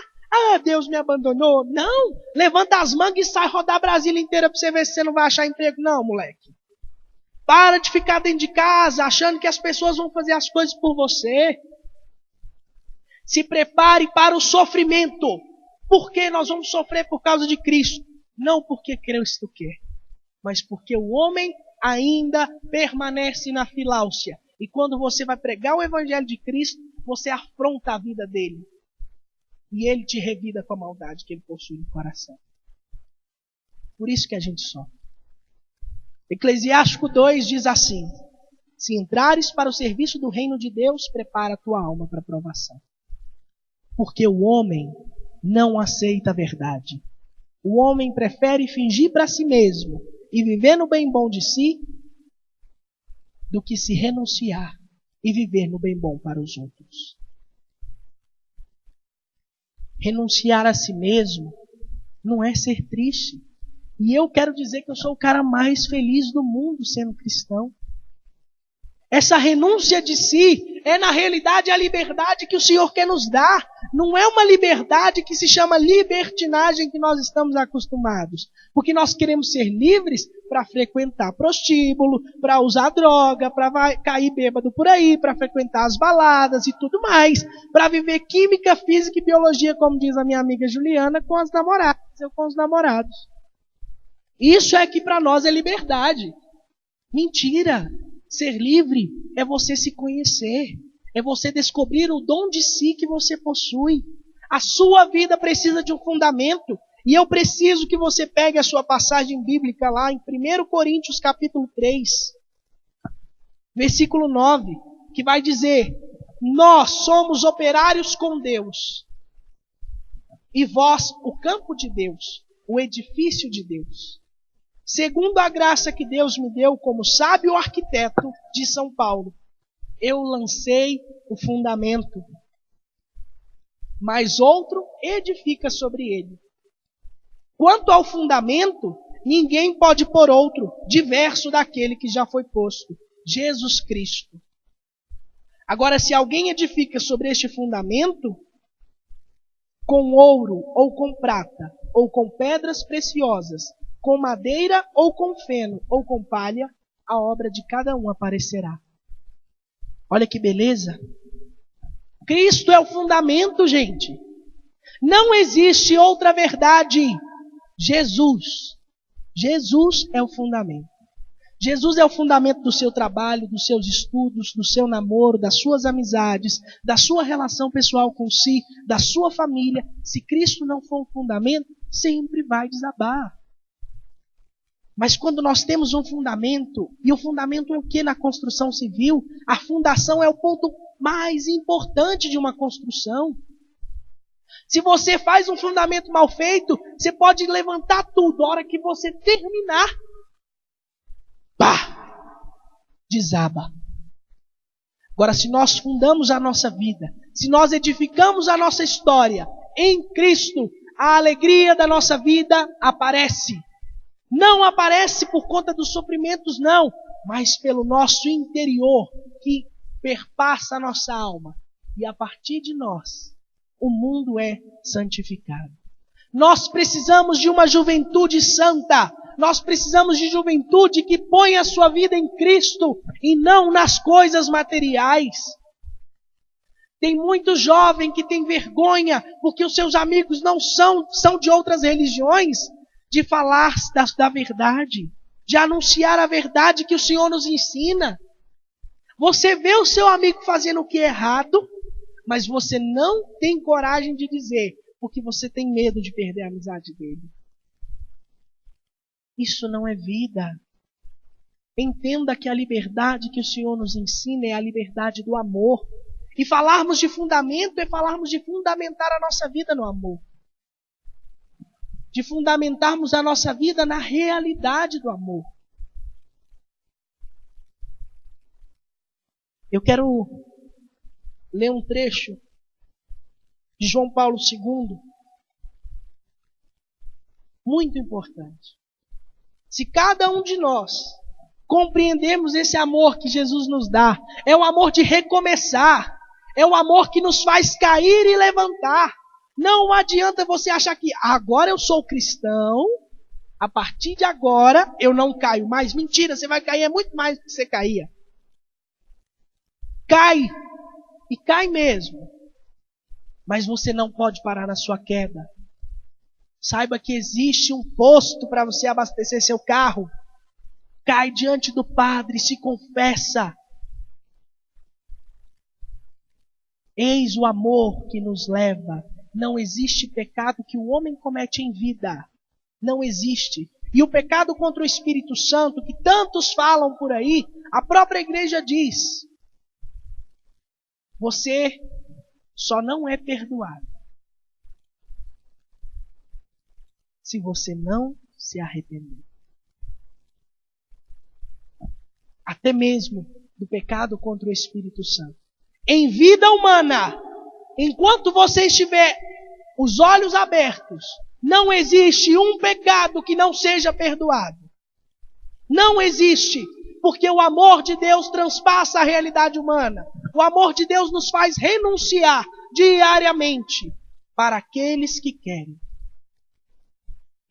Deus me abandonou. Não, levanta as mangas e sai rodar a Brasília inteira para você ver se você não vai achar emprego. Não, moleque. Para de ficar dentro de casa achando que as pessoas vão fazer as coisas por você. Se prepare para o sofrimento. Por que nós vamos sofrer por causa de Cristo? Não porque Cristo quer, mas porque o homem ainda permanece na filáusia. E quando você vai pregar o evangelho de Cristo, você afronta a vida dele. E ele te revida com a maldade que ele possui no coração. Por isso que a gente sofre. Eclesiástico 2 diz assim: se entrares para o serviço do reino de Deus, prepara a tua alma para a provação. Porque o homem não aceita a verdade. O homem prefere fingir para si mesmo e viver no bem bom de si, do que se renunciar e viver no bem bom para os outros. Renunciar a si mesmo não é ser triste. E eu quero dizer que eu sou o cara mais feliz do mundo sendo cristão. Essa renúncia de si é na realidade a liberdade que o Senhor quer nos dar. Não é uma liberdade que se chama libertinagem que nós estamos acostumados. Porque nós queremos ser livres para frequentar prostíbulo, para usar droga, para cair bêbado por aí, para frequentar as baladas e tudo mais. Para viver química, física e biologia, como diz a minha amiga Juliana, com as namoradas, eu com os namorados. Isso é que para nós é liberdade. Mentira! Ser livre é você se conhecer. É você descobrir o dom de si que você possui. A sua vida precisa de um fundamento. E eu preciso que você pegue a sua passagem bíblica lá em 1 Coríntios capítulo 3. Versículo 9. Que vai dizer: nós somos operários com Deus. E vós, o campo de Deus. O edifício de Deus. Segundo a graça que Deus me deu como sábio arquiteto de São Paulo, eu lancei o fundamento, mas outro edifica sobre ele. Quanto ao fundamento, ninguém pode pôr outro, diverso daquele que já foi posto, Jesus Cristo. Agora, se alguém edifica sobre este fundamento, com ouro ou com prata, ou com pedras preciosas, com madeira ou com feno ou com palha, a obra de cada um aparecerá. Olha que beleza. Cristo é o fundamento, gente. Não existe outra verdade. Jesus. Jesus é o fundamento. Jesus é o fundamento do seu trabalho, dos seus estudos, do seu namoro, das suas amizades, da sua relação pessoal com si, da sua família. Se Cristo não for o fundamento, sempre vai desabar. Mas quando nós temos um fundamento, e o fundamento é o que na construção civil? A fundação é o ponto mais importante de uma construção. Se você faz um fundamento mal feito, você pode levantar tudo. A hora que você terminar, pá! Desaba. Agora, se nós fundamos a nossa vida, se nós edificamos a nossa história em Cristo, a alegria da nossa vida aparece. Não aparece por conta dos sofrimentos, não, mas pelo nosso interior, que perpassa a nossa alma. E a partir de nós, o mundo é santificado. Nós precisamos de uma juventude santa. Nós precisamos de juventude que põe a sua vida em Cristo e não nas coisas materiais. Tem muito jovem que tem vergonha porque os seus amigos não são de outras religiões, de falar da verdade, de anunciar a verdade que o Senhor nos ensina. Você vê o seu amigo fazendo o que é errado, mas você não tem coragem de dizer, porque você tem medo de perder a amizade dele. Isso não é vida. Entenda que a liberdade que o Senhor nos ensina é a liberdade do amor. E falarmos de fundamento é falarmos de fundamentar a nossa vida no amor. De fundamentarmos a nossa vida na realidade do amor. Eu quero ler um trecho de João Paulo II, muito importante. Se cada um de nós compreendermos esse amor que Jesus nos dá, é o amor de recomeçar, é o amor que nos faz cair e levantar. Não adianta você achar que agora eu sou cristão, a partir de agora eu não caio mais. Mentira, você vai cair muito mais do que você caía. Cai, e cai mesmo. Mas você não pode parar na sua queda. Saiba que existe um posto para você abastecer seu carro. Cai diante do Padre, se confessa. Eis o amor que nos leva. Não existe pecado que o homem comete em vida. Não existe. E o pecado contra o Espírito Santo, que tantos falam por aí, a própria igreja diz: você só não é perdoado se você não se arrepender. Até mesmo do pecado contra o Espírito Santo. Em vida humana, enquanto você estiver os olhos abertos, não existe um pecado que não seja perdoado. Não existe, porque o amor de Deus transpassa a realidade humana. O amor de Deus nos faz renunciar diariamente para aqueles que querem.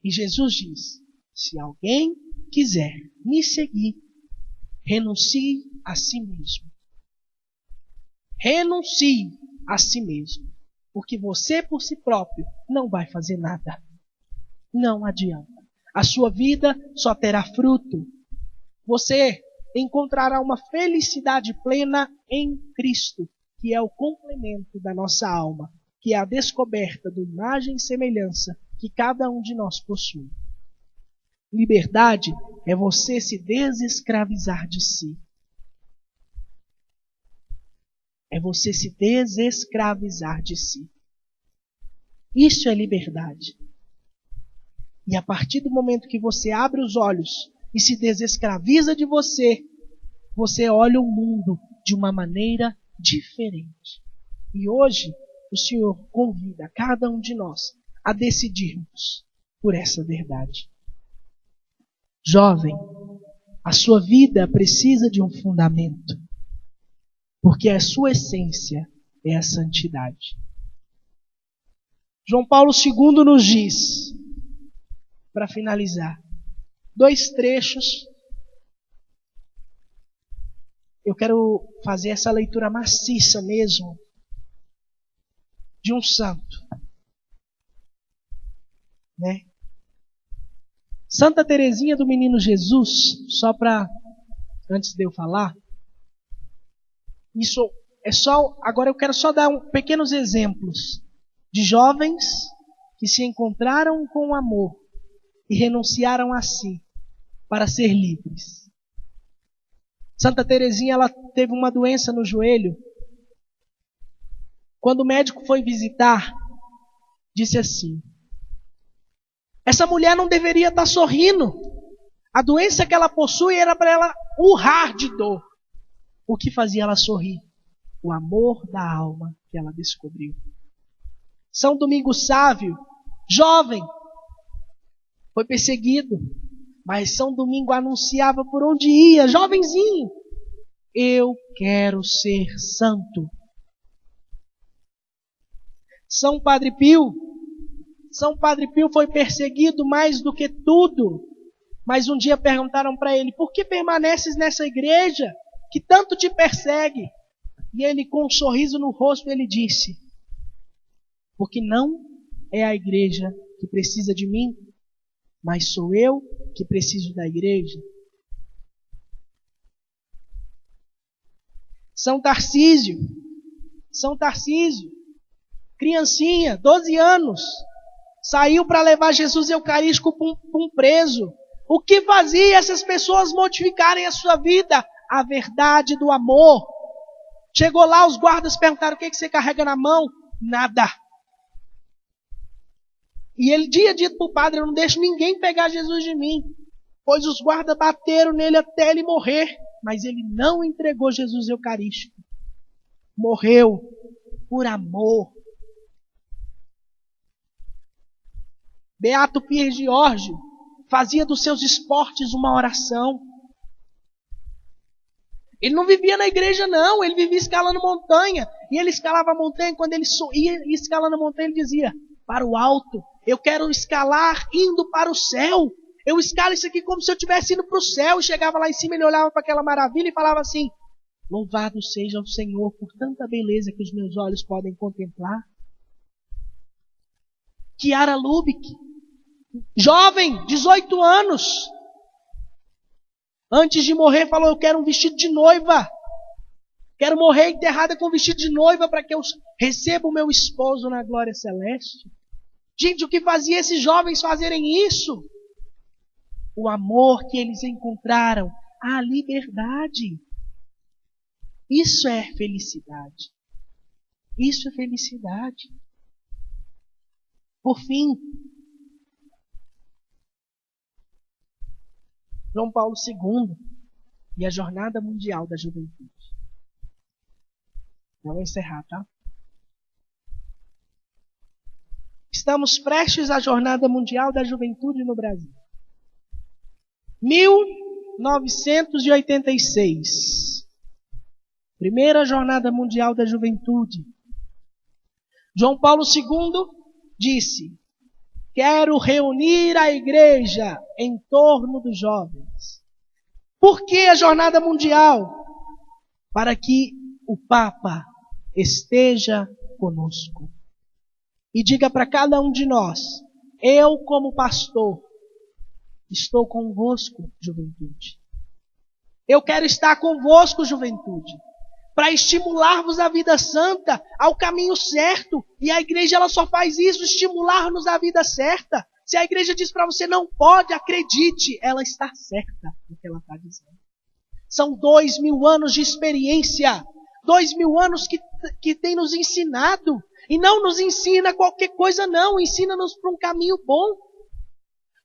E Jesus diz: se alguém quiser me seguir, renuncie a si mesmo. Renuncie a si mesmo. Porque você por si próprio não vai fazer nada. Não adianta. A sua vida só terá fruto. Você encontrará uma felicidade plena em Cristo, que é o complemento da nossa alma, que é a descoberta da imagem e semelhança que cada um de nós possui. Liberdade é você se desescravizar de si. É você se desescravizar de si. Isso é liberdade. E a partir do momento que você abre os olhos e se desescraviza de você, você olha o mundo de uma maneira diferente. E hoje o Senhor convida cada um de nós a decidirmos por essa verdade. Jovem, a sua vida precisa de um fundamento, porque a sua essência é a santidade. João Paulo II nos diz, para finalizar, 2 trechos. eu quero fazer essa leitura maciça mesmo de um santo, né? Santa Teresinha do Menino Jesus, antes de eu falar, isso é só, agora eu quero só dar pequenos exemplos de jovens que se encontraram com o amor e renunciaram a si para ser livres. Santa Teresinha, ela teve uma doença no joelho. Quando o médico foi visitar, disse assim: essa mulher não deveria estar sorrindo. A doença que ela possui era para ela urrar de dor. O que fazia ela sorrir? O amor da alma que ela descobriu. São Domingos Sávio, jovem, foi perseguido, mas São Domingo anunciava por onde ia, jovenzinho: eu quero ser santo. São Padre Pio foi perseguido mais do que tudo, mas um dia perguntaram para ele: por que permaneces nessa igreja que tanto te persegue? E ele, com um sorriso no rosto, ele disse: porque não é a igreja que precisa de mim, mas sou eu que preciso da igreja. São Tarcísio, criancinha, 12 anos, saiu para levar Jesus Eucarístico para um preso. O que fazia essas pessoas modificarem a sua vida? A verdade do amor. Chegou lá, os guardas perguntaram: o que você carrega na mão? Nada. E ele tinha dito para o padre: eu não deixo ninguém pegar Jesus de mim. Pois os guardas bateram nele até ele morrer. Mas ele não entregou Jesus Eucarístico. Morreu por amor. Beato Pier Giorgio fazia dos seus esportes uma oração. Ele não vivia na igreja, não. Ele vivia escalando montanha. E ele escalava a montanha. Quando ele ia escalando a montanha, ele dizia: para o alto. Eu quero escalar indo para o céu. Eu escalo isso aqui como se eu estivesse indo para o céu. E chegava lá em cima, ele olhava para aquela maravilha e falava assim: louvado seja o Senhor por tanta beleza que os meus olhos podem contemplar. Chiara Lubick, jovem, 18 anos. Antes de morrer, falou: eu quero um vestido de noiva. Quero morrer enterrada com um vestido de noiva para que eu receba o meu esposo na glória celeste. Gente, o que fazia esses jovens fazerem isso? O amor que eles encontraram, a liberdade. Isso é felicidade. Isso é felicidade. Por fim, João Paulo II e a Jornada Mundial da Juventude. Vamos encerrar, tá? Estamos prestes à Jornada Mundial da Juventude no Brasil. 1986. Primeira Jornada Mundial da Juventude. João Paulo II disse: quero reunir a igreja em torno dos jovens. Por que a Jornada Mundial? Para que o Papa esteja conosco. E diga para cada um de nós: eu, como pastor, estou convosco, juventude. Eu quero estar convosco, juventude, para estimular-vos à vida santa, ao caminho certo. E a igreja, ela só faz isso, estimular-nos à vida certa. Se a igreja diz para você não pode, acredite, ela está certa no que ela está dizendo. São 2000 anos de experiência, 2000 anos que tem nos ensinado. E não nos ensina qualquer coisa, não. Ensina-nos para um caminho bom.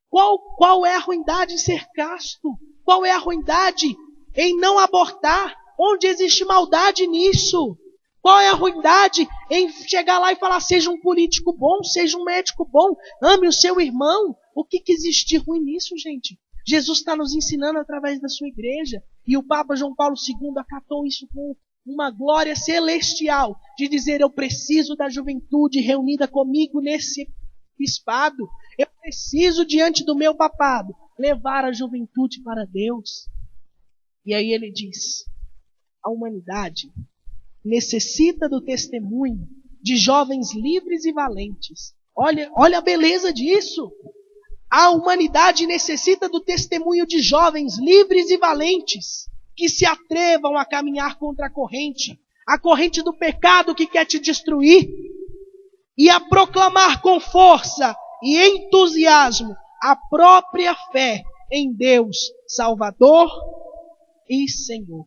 Qual é a ruindade em ser casto? Qual é a ruindade em não abortar? Onde existe maldade nisso? Qual é a ruindade em chegar lá e falar: seja um político bom, seja um médico bom, ame o seu irmão? O que existe de ruim nisso, gente? Jesus está nos ensinando através da sua igreja. E o Papa João Paulo II acatou isso com uma glória celestial, de dizer: eu preciso da juventude reunida comigo nesse bispado. Eu preciso, diante do meu papado, levar a juventude para Deus. E aí ele diz: A humanidade necessita do testemunho de jovens livres e valentes. Olha a beleza disso. A humanidade necessita do testemunho de jovens livres e valentes que se atrevam a caminhar contra a corrente do pecado que quer te destruir, e a proclamar com força e entusiasmo a própria fé em Deus, Salvador e Senhor.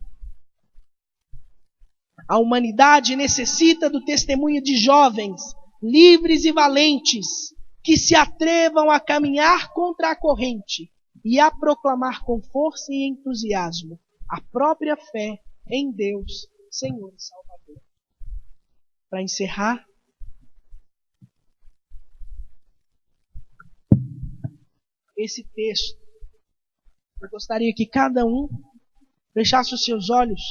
A humanidade necessita do testemunho de jovens livres e valentes que se atrevam a caminhar contra a corrente e a proclamar com força e entusiasmo a própria fé em Deus, Senhor e Salvador. Para encerrar, esse texto, eu gostaria que cada um fechasse os seus olhos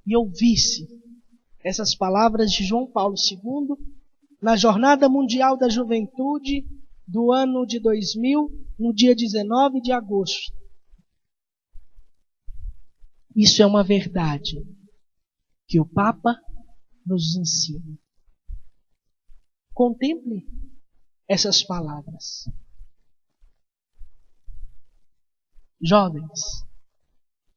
e ouvisse essas palavras de João Paulo II na Jornada Mundial da Juventude do ano de 2000, no dia 19 de agosto. Isso é uma verdade que o Papa nos ensina. Contemple essas palavras. Jovens,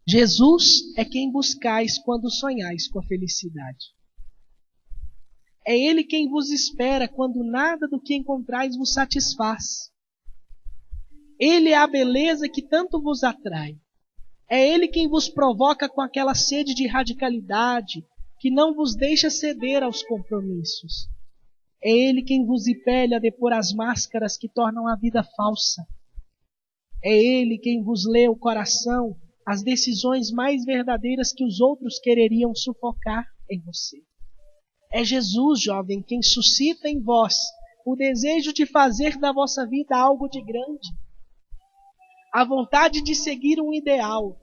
Jesus é quem buscais quando sonhais com a felicidade. É Ele quem vos espera quando nada do que encontrais vos satisfaz. Ele é a beleza que tanto vos atrai. É Ele quem vos provoca com aquela sede de radicalidade que não vos deixa ceder aos compromissos. É Ele quem vos impele a depor as máscaras que tornam a vida falsa. É Ele quem vos lê o coração, as decisões mais verdadeiras que os outros quereriam sufocar em você. É Jesus, jovem, quem suscita em vós o desejo de fazer da vossa vida algo de grande. A vontade de seguir um ideal.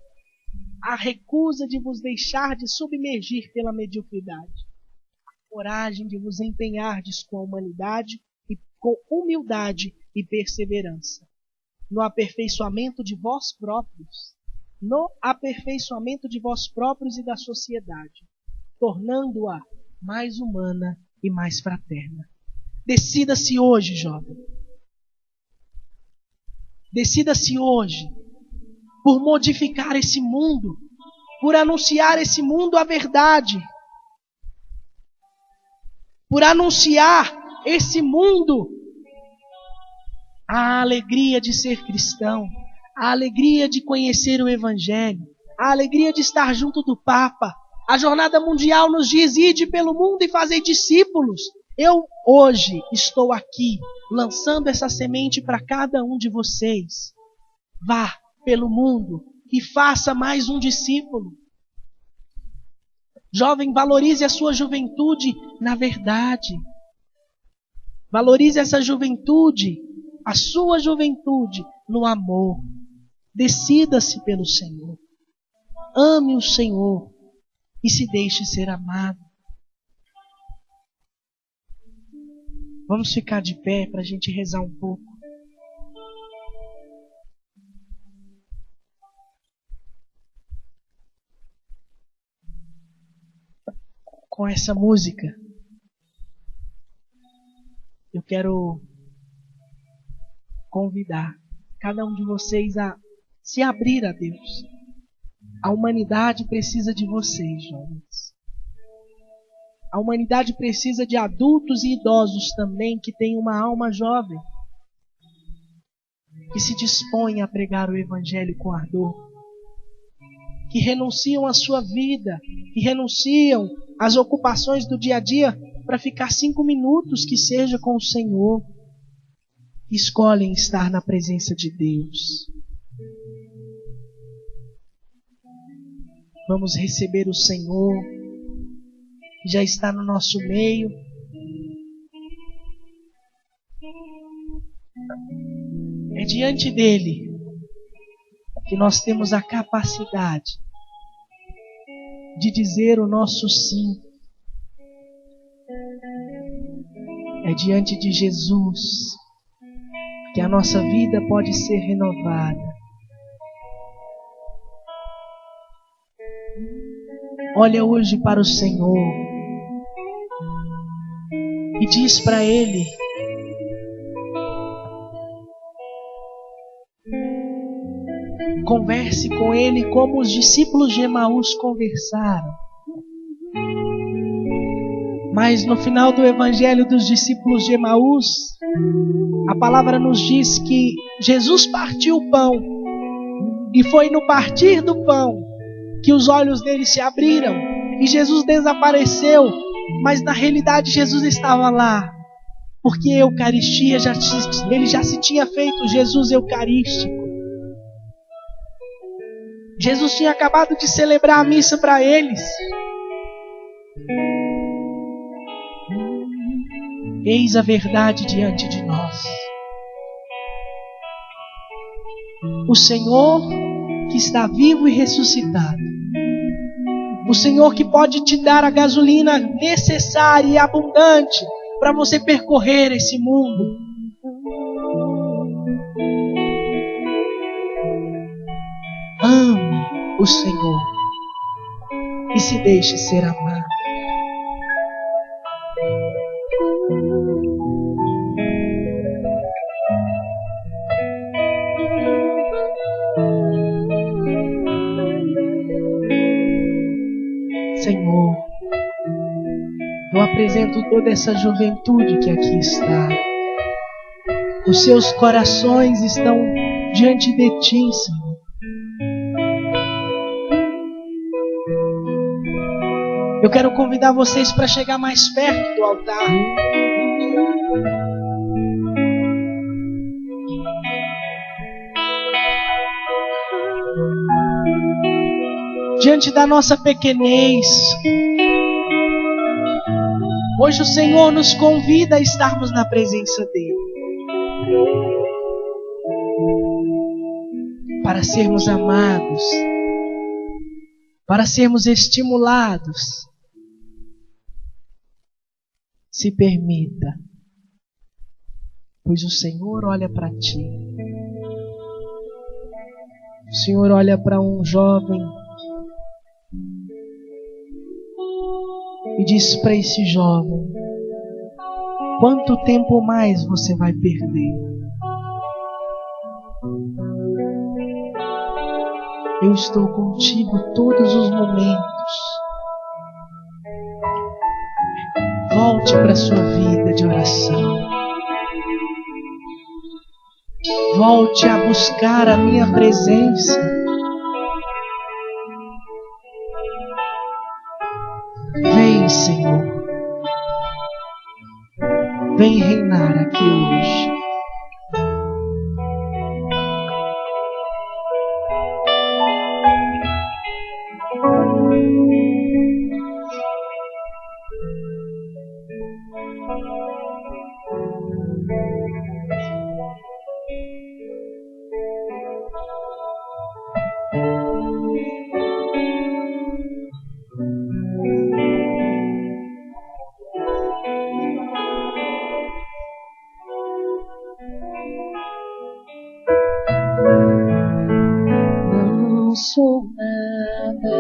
A recusa de vos deixar de submergir pela mediocridade. A coragem de vos empenhardes com a humanidade e com humildade e perseverança. No aperfeiçoamento de vós próprios. No aperfeiçoamento de vós próprios e da sociedade. Tornando-a mais humana e mais fraterna. Decida-se hoje, jovem. Decida-se hoje por modificar esse mundo, por anunciar esse mundo a verdade, por anunciar esse mundo a alegria de ser cristão, a alegria de conhecer o Evangelho, a alegria de estar junto do Papa. A Jornada Mundial nos diz: ide pelo mundo e fazei discípulos. Eu hoje estou aqui lançando essa semente para cada um de vocês. Vá pelo mundo e faça mais um discípulo. Jovem, valorize a sua juventude na verdade. Valorize essa juventude, a sua juventude, no amor. Decida-se pelo Senhor. Ame o Senhor e se deixe ser amado. Vamos ficar de pé para a gente rezar um pouco. Com essa música, eu quero convidar cada um de vocês a se abrir a Deus. A humanidade precisa de vocês, jovens. A humanidade precisa de adultos e idosos também que têm uma alma jovem, que se dispõem a pregar o Evangelho com ardor, que renunciam à sua vida, que renunciam às ocupações do dia a dia para ficar 5 minutos que seja com o Senhor. Escolhem estar na presença de Deus. Vamos receber o Senhor, que já está no nosso meio. É diante dele que nós temos a capacidade de dizer o nosso sim. É diante de Jesus que a nossa vida pode ser renovada. Olha hoje para o Senhor e diz para Ele: converse com Ele como os discípulos de Emaús conversaram. Mas no final do Evangelho dos discípulos de Emaús, a palavra nos diz que Jesus partiu o pão, e foi no partir do pão que os olhos deles se abriram e Jesus desapareceu. Mas na realidade Jesus estava lá, porque a Eucaristia ele já se tinha feito Jesus eucarístico. Jesus tinha acabado de celebrar a missa para eles. Eis a verdade diante de nós. O Senhor que está vivo e ressuscitado. O Senhor que pode te dar a gasolina necessária e abundante para você percorrer esse mundo. Ame o Senhor e se deixe ser amado. Senhor, eu apresento toda essa juventude que aqui está. Os seus corações estão diante de Ti, Senhor. Eu quero convidar vocês para chegar mais perto do altar. Diante da nossa pequenez, hoje o Senhor nos convida a estarmos na presença dEle, para sermos amados, para sermos estimulados. Se permita, pois o Senhor olha para ti. O Senhor olha para um jovem e diz para esse jovem: quanto tempo mais você vai perder? Eu estou contigo todos os momentos. Volte para a sua vida de oração. Volte a buscar a minha presença. Vem, Senhor. Vem reinar aqui hoje. Não sou nada,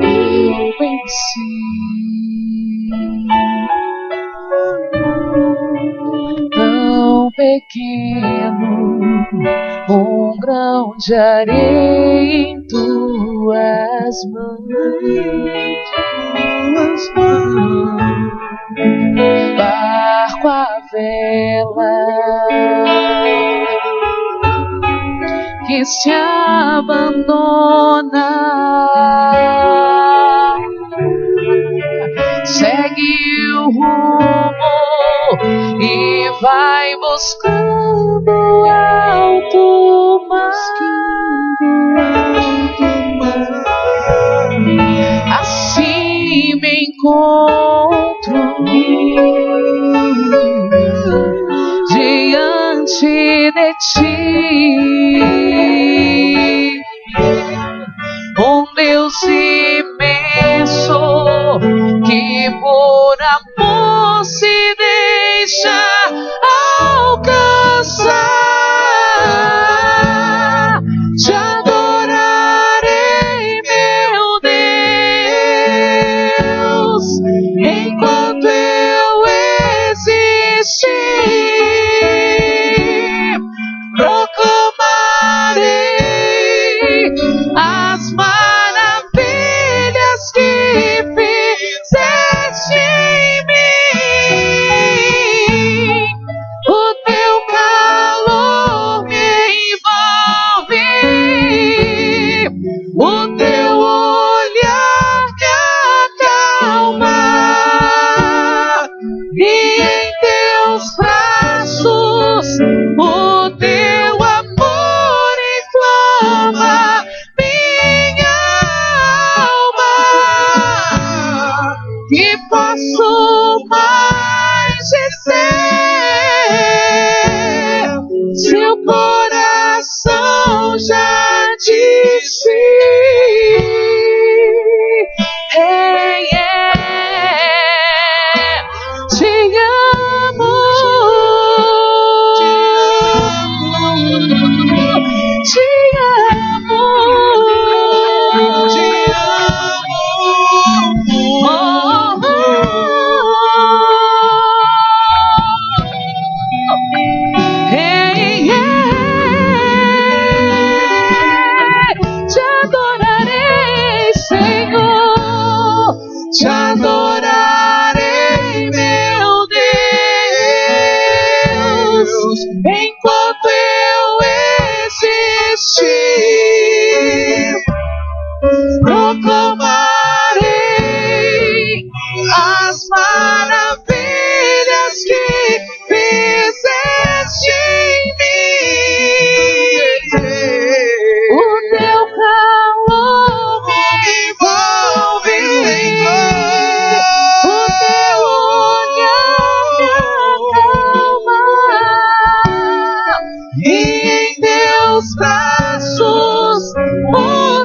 eu venci. Tão pequeno, um grão de areia em tuas mãos. Barco à vela que se abandona, segue o rumo e vai buscando alto mar. Assim me encontro diante de ti, um Deus imenso que por amor se deixa alcançar. Te adorar maravilhas que fizeste em mim. O teu calor me envolve, Senhor. O teu olhar me acalma. E em teus braços o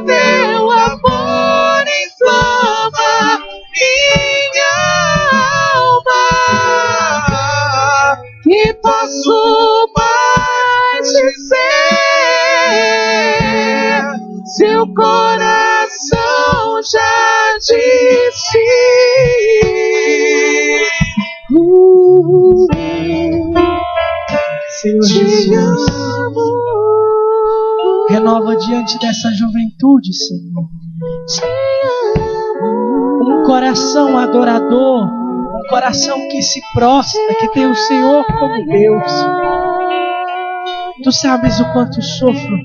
teu amor inflama minha alma. Que posso mais dizer se o coração já disse? Senhor Jesus, renova diante dessa juventude, Senhor, um coração adorador, um coração que se prostra, que tem o Senhor como Deus. Tu sabes o quanto sofro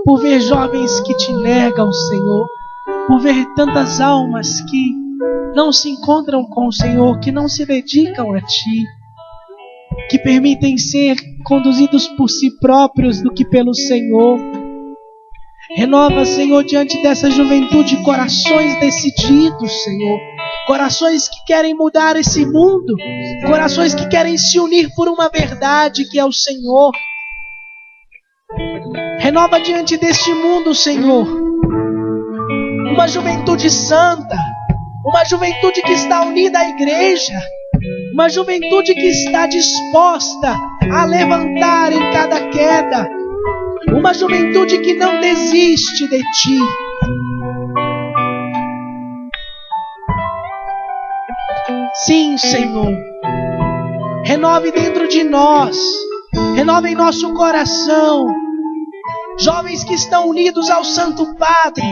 por ver jovens que te negam, Senhor, por ver tantas almas que não se encontram com o Senhor, que não se dedicam a Ti, que permitem ser conduzidos por si próprios do que pelo Senhor. Renova, Senhor, diante dessa juventude, corações decididos, Senhor. Corações que querem mudar esse mundo. Corações que querem se unir por uma verdade que é o Senhor. Renova diante deste mundo, Senhor, uma juventude santa. Uma juventude que está unida à igreja. Uma juventude que está disposta a levantar em cada queda. Uma juventude que não desiste de Ti. Sim, Senhor. Renove dentro de nós. Renove em nosso coração. Jovens que estão unidos ao Santo Padre.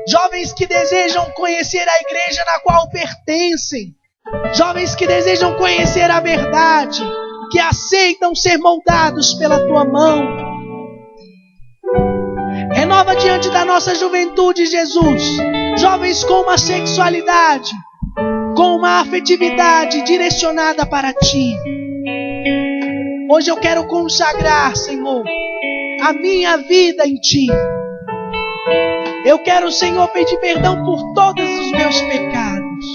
Jovens que desejam conhecer a igreja na qual pertencem. Jovens que desejam conhecer a verdade, que aceitam ser moldados pela Tua mão. Renova diante da nossa juventude, Jesus, jovens com uma sexualidade, com uma afetividade direcionada para Ti. Hoje eu quero consagrar, Senhor, a minha vida em Ti. Eu quero, Senhor, pedir perdão por todos os meus pecados,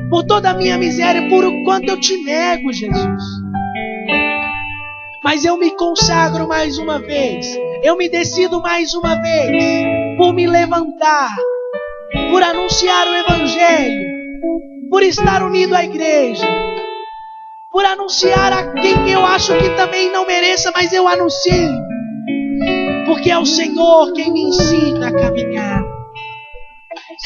por toda a minha miséria, por o quanto eu Te nego, Jesus. Mas eu me consagro mais uma vez, eu me decido mais uma vez, por me levantar, por anunciar o Evangelho, por estar unido à igreja, por anunciar a quem eu acho que também não mereça, mas eu anuncio, porque é o Senhor quem me ensina a caminhar.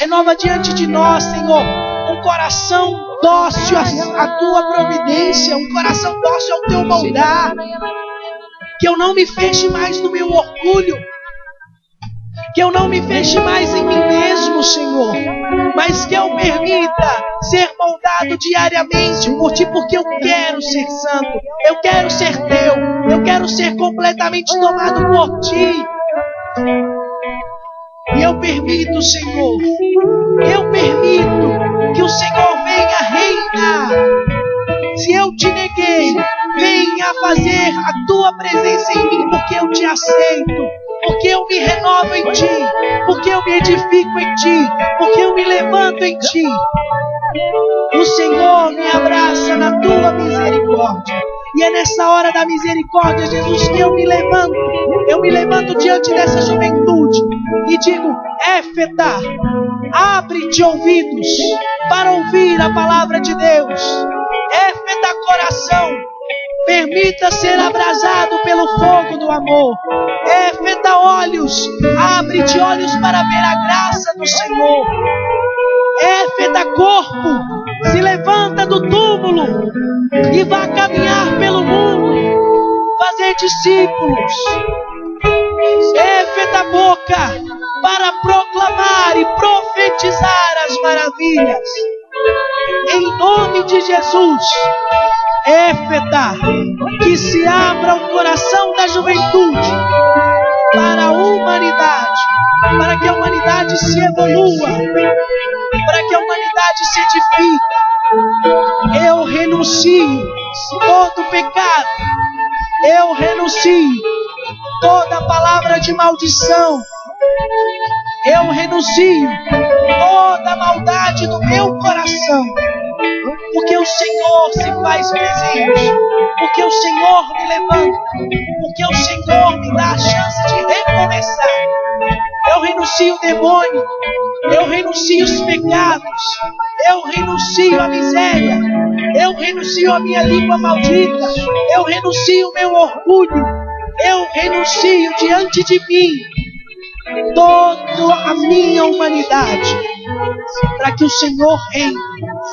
Renova diante de nós, Senhor, um coração dócil à Tua providência, um coração dócil ao Teu moldar. Que eu não me feche mais no meu orgulho, que eu não me feche mais em mim mesmo, Senhor, mas que eu permita ser moldado diariamente por Ti, porque eu quero ser santo, eu quero ser Teu, eu quero ser completamente tomado por Ti. E eu permito, Senhor, eu permito que o Senhor venha reinar. Se eu Te neguei, venha fazer a Tua presença em mim, porque eu Te aceito, porque eu me renovo em Ti, porque eu me edifico em Ti, porque eu me levanto em Ti. O Senhor me abraça na Tua misericórdia. E é nessa hora da misericórdia, Jesus, que eu me levanto diante dessa juventude e digo: Éfeta, abre-te ouvidos para ouvir a palavra de Deus. Éfeta, coração, permita ser abrasado pelo fogo do amor. Éfeta, olhos, abre-te olhos para ver a graça do Senhor. Éfeta, corpo, se levanta do túmulo e vá caminhar pelo mundo, fazer discípulos. Éfeta, boca, para proclamar e profetizar as maravilhas. Em nome de Jesus. Éfeta, que se abra o coração da juventude para a humanidade, para que a humanidade se evolua, para que a humanidade se edifique. Eu renuncio todo pecado. Eu renuncio toda palavra de maldição. Eu renuncio toda maldade do meu coração. Porque o Senhor se faz presente. Porque o Senhor me levanta. Porque o Senhor me dá a chance de recomeçar. Eu renuncio o demônio. Eu renuncio os pecados. Eu renuncio a miséria. Eu renuncio a minha língua maldita. Eu renuncio o meu orgulho. Eu renuncio diante de mim toda a minha humanidade, para que o Senhor reine,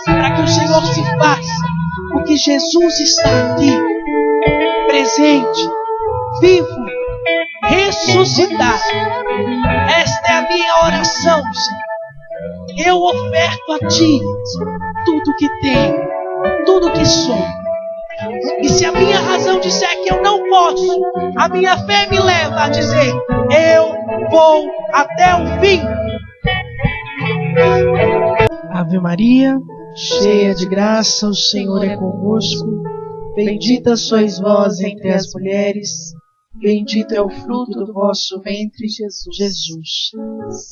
para que o Senhor se faça, porque Jesus está aqui, presente, vivo, ressuscitado. Esta é a minha oração, Senhor. Eu oferto a Ti tudo que tenho, tudo que sou. E se a minha razão disser que eu não posso, a minha fé me leva a dizer: eu vou até o fim. Ave Maria, cheia de graça, o Senhor é convosco. Bendita sois vós entre as mulheres. Bendito é o fruto do vosso ventre, Jesus.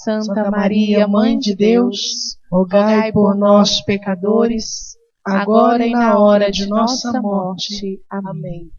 Santa Maria, Mãe de Deus, rogai por nós, pecadores, agora e na hora de nossa morte. Amém.